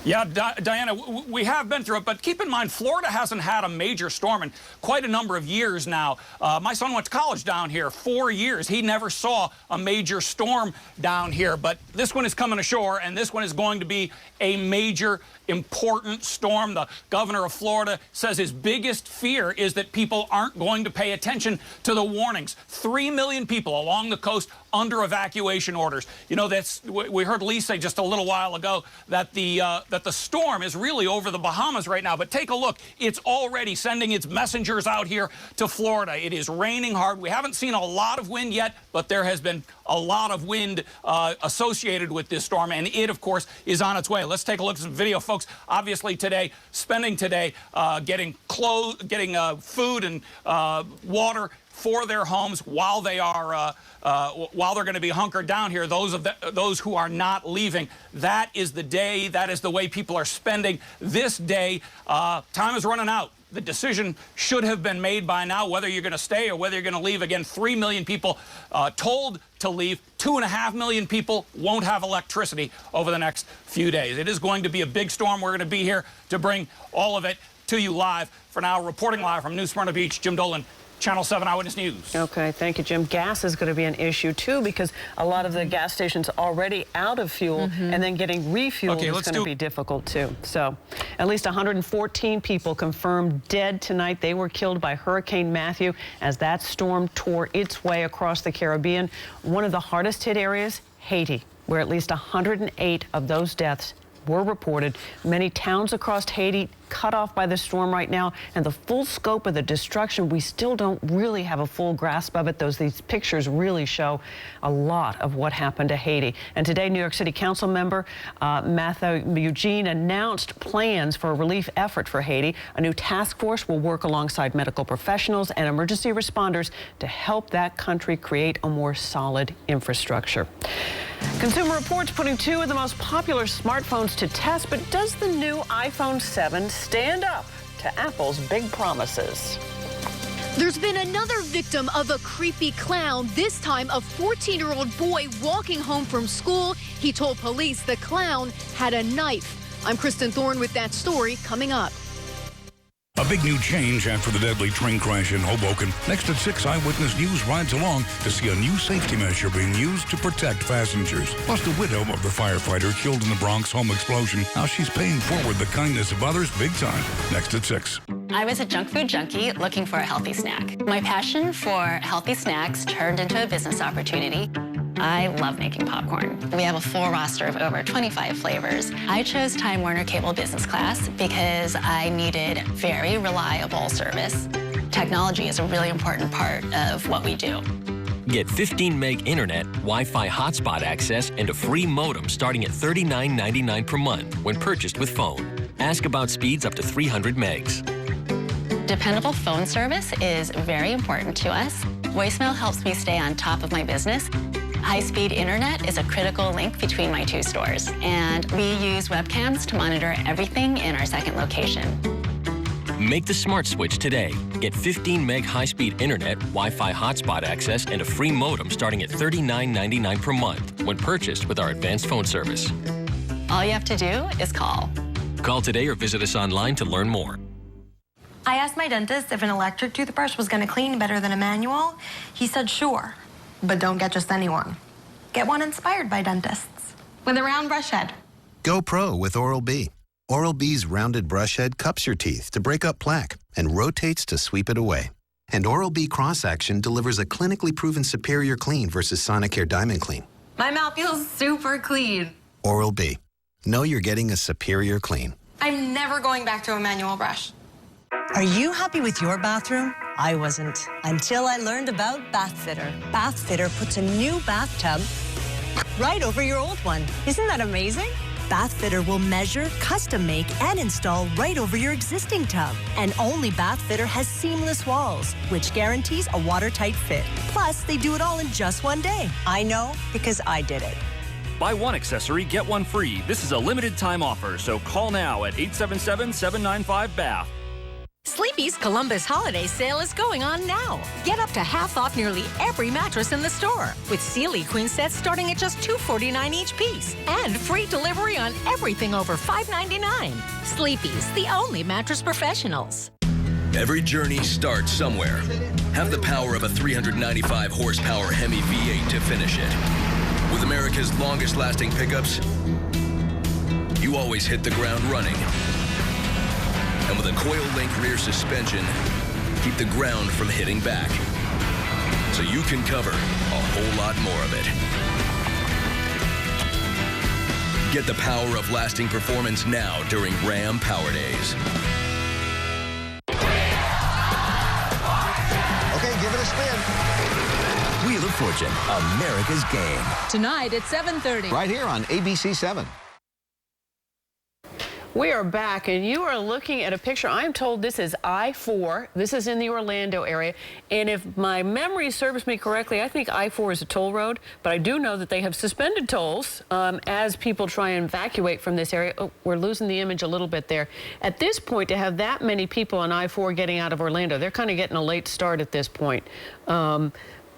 Yeah, Diana, we have been through it, but keep in mind, Florida hasn't had a major storm in quite a number of years now. My son went to college down here, 4 years. He never saw a major storm down here, but this one is coming ashore, and this one is going to be a major, important storm. The governor of Florida says his biggest fear is that people aren't going to pay attention to the warnings. 3 million people along the coast under evacuation orders. You know, we heard Lee say just a little while ago that the storm is really over the Bahamas right now. But take a look. It's already sending its messengers out here to Florida. It is raining hard. We haven't seen a lot of wind yet, but there has been a lot of wind associated with this storm, and it, of course, is on its way. Let's take a look at some video, folks. Obviously today, spending today getting food and water for their homes while they are while they're going to be hunkered down here. Those who are not leaving. That is the day. That is the way people are spending this day. Time is running out. The decision should have been made by now, whether you're going to stay or whether you're going to leave. Again, 3 million people told to leave. 2.5 million people won't have electricity over the next few days. It is going to be a big storm. We're going to be here to bring all of it to you live. For now, reporting live from New Smyrna Beach, Jim Dolan, Channel 7 Eyewitness News. Okay, thank you, Jim. Gas is going to be an issue, too, because a lot of the gas stations are already out of fuel, and then getting refueled is going to be difficult, too. So, at least 114 people confirmed dead tonight. They were killed by Hurricane Matthew as that storm tore its way across the Caribbean. One of the hardest hit areas, Haiti, where at least 108 of those deaths were reported. Many towns across Haiti cut off by the storm right now, and the full scope of the destruction, we still don't really have a full grasp of it. These pictures really show a lot of what happened to Haiti. And today, New York City Council member Matthew Eugene announced plans for a relief effort for Haiti. A new task force will work alongside medical professionals and emergency responders to help that country create a more solid infrastructure. Consumer Reports putting 2 of the most popular smartphones to test, but does the new iPhone 7 stand up to Apple's big promises? There's been another victim of a creepy clown, this time a 14-year-old boy walking home from school. He told police the clown had a knife. I'm Kristen Thorne with that story coming up. A big new change after the deadly train crash in Hoboken. Next at 6, Eyewitness News rides along to see a new safety measure being used to protect passengers. Plus, the widow of the firefighter killed in the Bronx home explosion. How she's paying forward the kindness of others big time. Next at 6. I was a junk food junkie looking for a healthy snack. My passion for healthy snacks turned into a business opportunity. I love making popcorn. We have a full roster of over 25 flavors. I chose Time Warner Cable Business Class because I needed very reliable service. Technology is a really important part of what we do. Get 15 meg internet, Wi-Fi hotspot access, and a free modem starting at $39.99 per month when purchased with phone. Ask about speeds up to 300 megs. Dependable phone service is very important to us. Voicemail helps me stay on top of my business. High-speed internet is a critical link between my 2 stores, and we use webcams to monitor everything in our second location. Make the smart switch today. Get 15 meg high-speed internet, Wi-Fi hotspot access, and a free modem starting at $39.99 per month when purchased with our advanced phone service. All you have to do is call. Call today or visit us online to learn more. I asked my dentist if an electric toothbrush was going to clean better than a manual. He said sure, but don't get just any one. Get one inspired by dentists with a round brush head. Go pro with Oral-B. Oral-B's rounded brush head cups your teeth to break up plaque and rotates to sweep it away. And Oral-B cross-action delivers a clinically proven superior clean versus Sonicare Diamond Clean. My mouth feels super clean. Oral-B. Know you're getting a superior clean. I'm never going back to a manual brush. Are you happy with your bathroom? I wasn't, until I learned about Bathfitter. Bathfitter puts a new bathtub right over your old one. Isn't that amazing? Bathfitter will measure, custom make, and install right over your existing tub. And only Bathfitter has seamless walls, which guarantees a watertight fit. Plus, they do it all in just one day. I know because I did it. Buy one accessory, get one free. This is a limited time offer, so call now at 877-795-BATH. Sleepy's Columbus Holiday Sale is going on now. Get up to half off nearly every mattress in the store, with Sealy queen sets starting at just $249 each piece, and free delivery on everything over $599. Sleepy's, the only mattress professionals. Every journey starts somewhere. Have the power of a 395 horsepower Hemi V8 to finish it. With America's longest lasting pickups, you always hit the ground running. And with a coil link rear suspension, keep the ground from hitting back. So you can cover a whole lot more of it. Get the power of lasting performance now during Ram Power Days. Okay, give it a spin. Wheel of Fortune, America's game. Tonight at 7:30. Right here on ABC 7. We are back, and you are looking at a picture. I'm told this is I-4. This is in the Orlando area. And if my memory serves me correctly, I think I-4 is a toll road. But I do know that they have suspended tolls as people try and evacuate from this area. Oh, we're losing the image a little bit there. At this point, to have that many people on I-4 getting out of Orlando, they're kind of getting a late start at this point.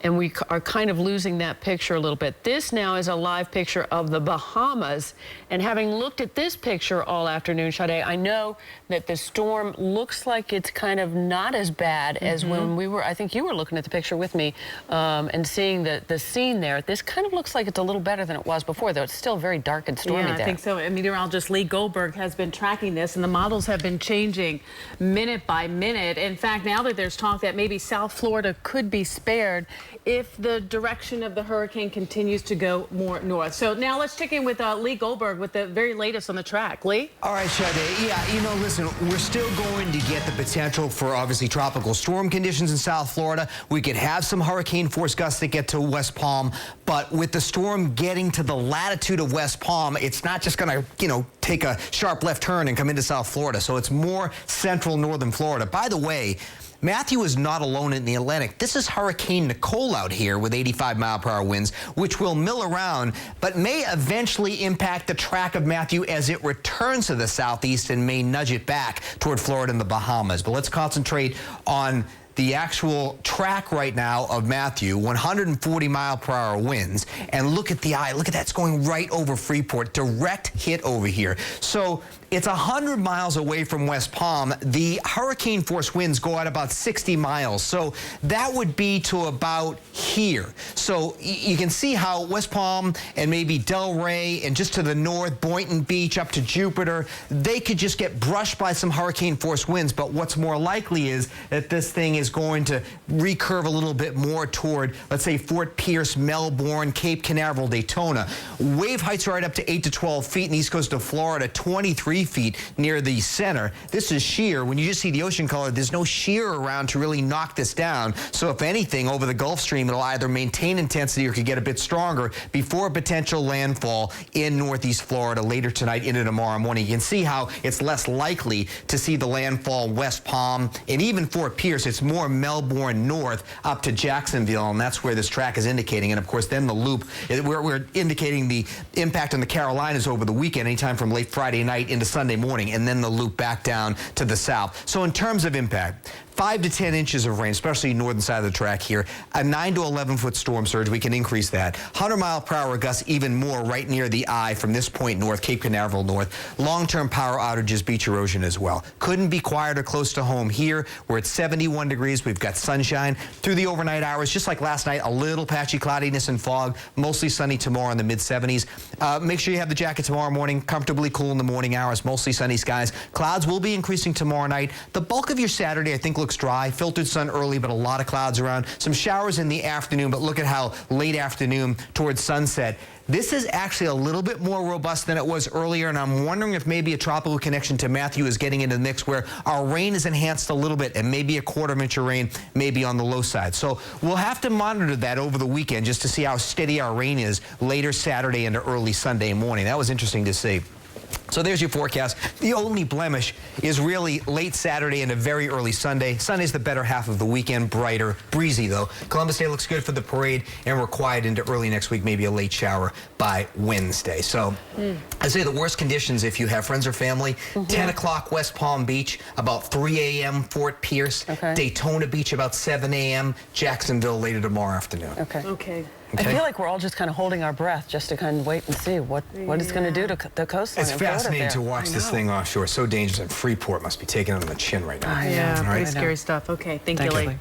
And we are kind of losing that picture a little bit. This now is a live picture of the Bahamas. And having looked at this picture all afternoon, Sade, I know that the storm looks like it's kind of not as bad as when we were, I think you were looking at the picture with me and seeing the scene there. This kind of looks like it's a little better than it was before, though it's still very dark and stormy there. I think so. Meteorologist Lee Goldberg has been tracking this, and the models have been changing minute by minute. In fact, now that there's talk that maybe South Florida could be spared, if the direction of the hurricane continues to go more north. So now let's check in with Lee Goldberg with the very latest on the track. Lee? All right, Sade. Yeah, you know, listen, we're still going to get the potential for obviously tropical storm conditions in South Florida. We could have some hurricane force gusts that get to West Palm, but with the storm getting to the latitude of West Palm, it's not just going to, you know, take a sharp left turn and come into South Florida. So it's more central northern Florida. By the way, Matthew is not alone in the Atlantic. This is Hurricane Nicole out here with 85-mile-per-hour winds, which will mill around, but may eventually impact the track of Matthew as it returns to the southeast and may nudge it back toward Florida and the Bahamas. But let's concentrate on the actual track right now of Matthew, 140-mile-per-hour winds. And look at the eye. Look at that. It's going right over Freeport. Direct hit over here. So it's 100 miles away from West Palm. The hurricane force winds go at about 60 miles. So that would be to about here. So you can see how West Palm and maybe Delray and just to the north, Boynton Beach up to Jupiter, they could just get brushed by some hurricane force winds. But what's more likely is that this thing is going to recurve a little bit more toward, let's say, Fort Pierce, Melbourne, Cape Canaveral, Daytona. Wave heights are right up to 8 to 12 feet in the east coast of Florida, 23 feet near the center. This is sheer. When you just see the ocean color, there's no sheer around to really knock this down. So if anything, over the Gulf Stream, it'll either maintain intensity or could get a bit stronger before a potential landfall in northeast Florida later tonight into tomorrow morning. You can see how it's less likely to see the landfall West Palm and even Fort Pierce. It's more Melbourne north up to Jacksonville, and that's where this track is indicating. And of course, then the loop, we're indicating the impact on the Carolinas over the weekend, anytime from late Friday night into Sunday morning, and then the loop back down to the south. So in terms of impact, 5 to 10 inches of rain, especially northern side of the track here. A 9 to 11-foot storm surge, we can increase that. 100-mile-per-hour gusts, even more right near the eye from this point north, Cape Canaveral north. Long-term power outages, beach erosion as well. Couldn't be quieter close to home here. We're at 71 degrees. We've got sunshine through the overnight hours. Just like last night, a little patchy cloudiness and fog. Mostly sunny tomorrow in the mid-70s. Make sure you have the jacket tomorrow morning. Comfortably cool in the morning hours. Mostly sunny skies. Clouds will be increasing tomorrow night. The bulk of your Saturday, I think, looks dry. Filtered sun early, but a lot of clouds around. Some showers in the afternoon, but look at how late afternoon towards sunset. This is actually a little bit more robust than it was earlier, and I'm wondering if maybe a tropical connection to Matthew is getting into the mix where our rain is enhanced a little bit, and maybe a quarter-inch of rain maybe on the low side. So we'll have to monitor that over the weekend just to see how steady our rain is later Saturday into early Sunday morning. That was interesting to see. So there's your forecast. The only blemish is really late Saturday and a very early Sunday. Sunday's the better half of the weekend, brighter, breezy though. Columbus Day looks good for the parade, and we're quiet into early next week, maybe a late shower by Wednesday. So I'd say the worst conditions if you have friends or family, 10 o'clock West Palm Beach, about 3 a.m. Fort Pierce, Daytona Beach about 7 a.m., Jacksonville later tomorrow afternoon. Okay. I feel like we're all just kind of holding our breath just to kind of wait and see what it's going to do to the coastline. It's fascinating to watch this thing offshore. So dangerous. And Freeport must be taking it on the chin right now. Yeah, pretty scary stuff. Okay, thank you, Lee.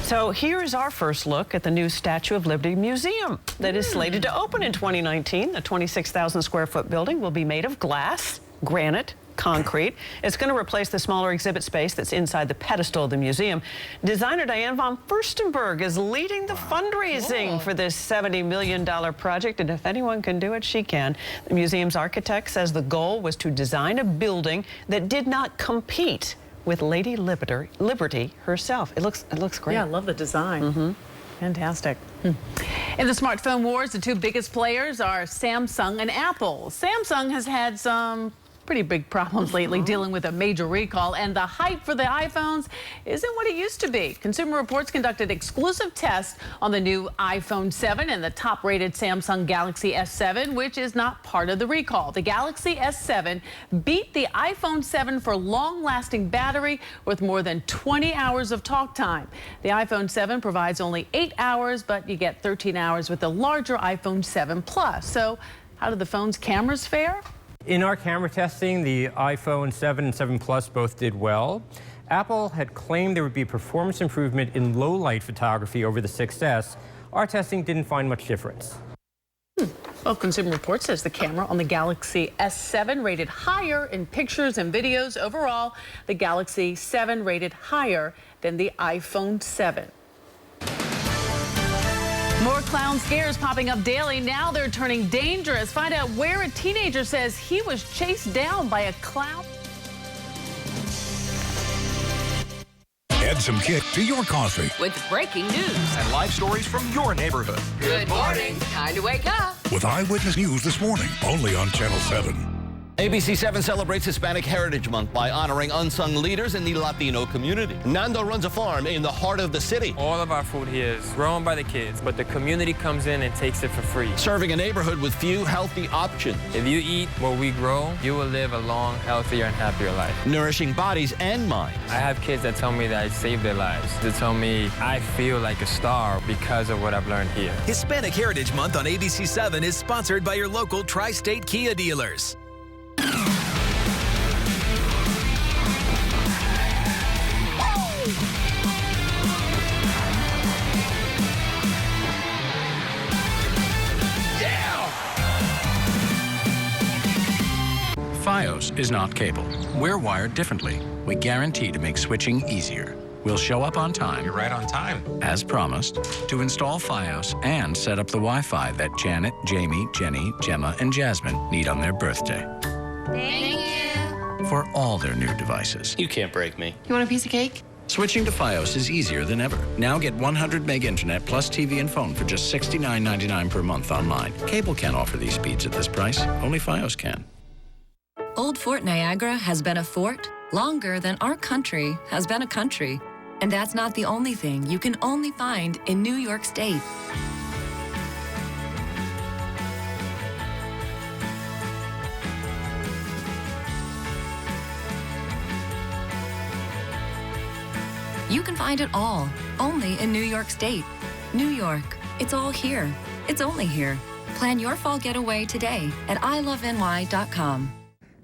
So here is our first look at the new Statue of Liberty Museum that is slated to open in 2019. The 26,000 square foot building will be made of glass, granite, concrete. It's going to replace the smaller exhibit space that's inside the pedestal of the museum. Designer Diane von Furstenberg is leading the fundraising for this $70 million project, and if anyone can do it, she can. The museum's architect says the goal was to design a building that did not compete with Lady Liberty herself. It looks great. Yeah, I love the design. Fantastic. In the smartphone wars, the two biggest players are Samsung and Apple. Samsung has had some pretty big problems lately dealing with a major recall, and the hype for the iPhones isn't what it used to be. Consumer Reports conducted exclusive tests on the new iPhone 7 and the top-rated Samsung Galaxy S7, which is not part of the recall. The Galaxy S7 beat the iPhone 7 for long-lasting battery with more than 20 hours of talk time. The iPhone 7 provides only 8 hours, but you get 13 hours with the larger iPhone 7 Plus. So how did the phone's cameras fare? In our camera testing, the iPhone 7 and 7 Plus both did well. Apple had claimed there would be performance improvement in low-light photography over the 6S. Our testing didn't find much difference. Well, Consumer Reports says the camera on the Galaxy S7 rated higher in pictures and videos. Overall, the Galaxy 7 rated higher than the iPhone 7. More clown scares popping up daily. Now they're turning dangerous. Find out where a teenager says he was chased down by a clown. Add some kick to your coffee With breaking news and live stories from your neighborhood. Good morning. Time to wake up. with Eyewitness News this morning, only on Channel 7. ABC 7 celebrates Hispanic Heritage Month by honoring unsung leaders in the Latino community. Nando runs a farm in the heart of the city. All of our food here is grown by the kids, but the community comes in and takes it for free. Serving a neighborhood with few healthy options. If you eat what we grow, you will live a long, healthier, and happier life. Nourishing bodies and minds. I have kids that tell me that I saved their lives. They tell me I feel like a star because of what I've learned here. Hispanic Heritage Month on ABC 7 is sponsored by your local Tri-State Kia dealers. FiOS is not cable. We're wired differently. We guarantee to make switching easier. We'll show up on time. You're right on time. As promised, to install FiOS and set up the Wi-Fi that Janet, Jamie, Jenny, Gemma, and Jasmine need on their birthday. Thank you. For all their new devices. You can't break me. You want a piece of cake? Switching to FiOS is easier than ever. Now get 100 meg internet plus TV and phone for just $69.99 per month online. Cable can't offer these speeds at this price. Only FiOS can. Old Fort Niagara has been a fort longer than our country has been a country. And that's not the only thing you can only find in New York State. You can find it all, only in New York State. New York, it's all here. It's only here. Plan your fall getaway today at iloveny.com.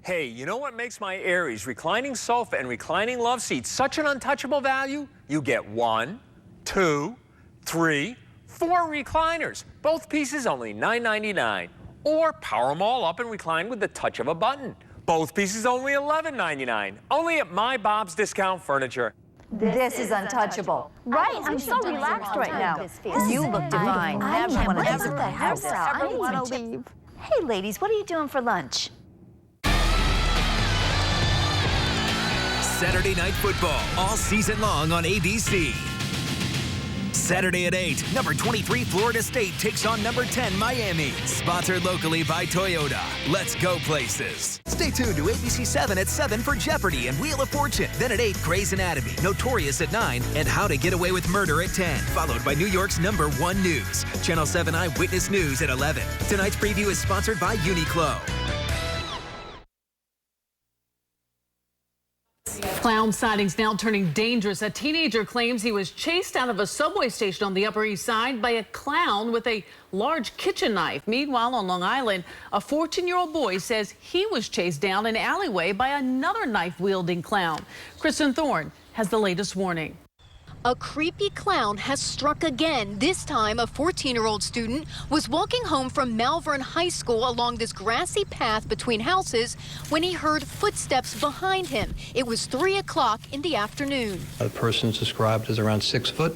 Hey, you know what makes my Aries reclining sofa and reclining love seat such an untouchable value? You get 1, 2, 3, 4 recliners. Both pieces only $9.99. Or power them all up and recline with the touch of a button. Both pieces only $11.99. Only at My Bob's Discount Furniture. This is untouchable. Right, I'm so relaxed right now. You look divine. Never want to leave the house. I don't want to leave. Hey, ladies, what are you doing for lunch? Saturday Night Football, all season long on ABC. Saturday at 8, number 23 Florida State takes on number 10 Miami. Sponsored locally by Toyota. Let's go places. Stay tuned to ABC 7 at 7 for Jeopardy and Wheel of Fortune. Then at 8, Grey's Anatomy, Notorious at 9, and How to Get Away with Murder at 10. Followed by New York's number 1 news. Channel 7 Eyewitness News at 11. Tonight's preview is sponsored by Uniqlo. Clown sightings now turning dangerous. A teenager claims he was chased out of a subway station on the Upper East Side by a clown with a large kitchen knife. Meanwhile, on Long Island, a 14-year-old boy says he was chased down an alleyway by another knife-wielding clown. Kristen Thorne has the latest warning. A creepy clown has struck again. This time, a 14-year-old student was walking home from Malvern High School along this grassy path between houses when he heard footsteps behind him. It was 3 o'clock in the afternoon. The person's described as around 6 foot,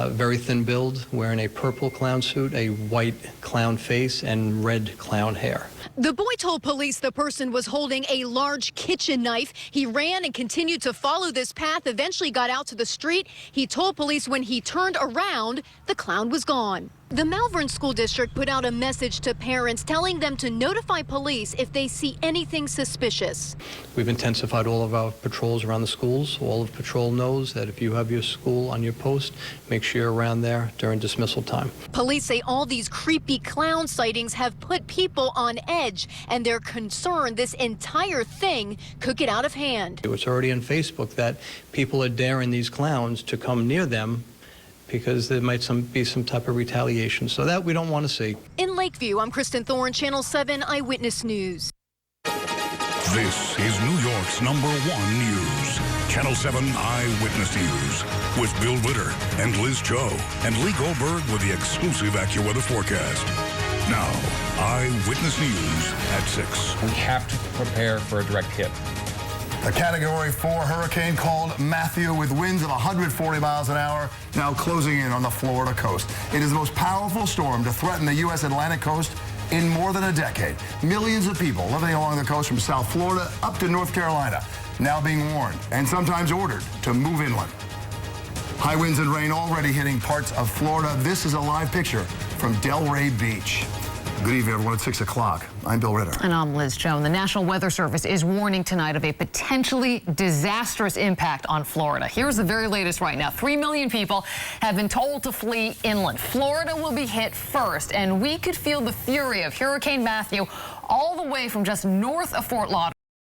very thin build, wearing a purple clown suit, a white clown face, and red clown hair. The boy told police the person was holding a large kitchen knife. He ran and continued to follow this path, eventually got out to the street. He told police when he turned around, the clown was gone. The Malvern School District put out a message to parents telling them to notify police if they see anything suspicious. We've intensified all of our patrols around the schools. All of patrol knows that if you have your school on your post, make sure you're around there during dismissal time. Police say all these creepy clown sightings have put people on edge, and they're concerned this entire thing could get out of hand. It's already on Facebook that people are daring these clowns to come near them because there might be some type of retaliation. So that we don't want to see. In Lakeview, I'm Kristen Thorne, Channel 7 Eyewitness News. This is New York's #1 news. Channel 7 Eyewitness News with Bill Witter and Liz Cho and Lee Goldberg with the exclusive AccuWeather forecast. Now, Eyewitness News at 6. We have to prepare for a direct hit. A Category 4 hurricane called Matthew with winds of 140 miles an hour now closing in on the Florida coast. It is the most powerful storm to threaten the U.S. Atlantic coast in more than a decade. Millions of people living along the coast from South Florida up to North Carolina now being warned and sometimes ordered to move inland. High winds and rain already hitting parts of Florida. This is a live picture from Delray Beach. Good evening, everyone. It's 6 o'clock. I'm Bill Ritter. And I'm Liz Joan. The National Weather Service is warning tonight of a potentially disastrous impact on Florida. Here's the very latest right now. 3 million people have been told to flee inland. Florida will be hit first, and we could feel the fury of Hurricane Matthew all the way from just north of Fort Lauderdale.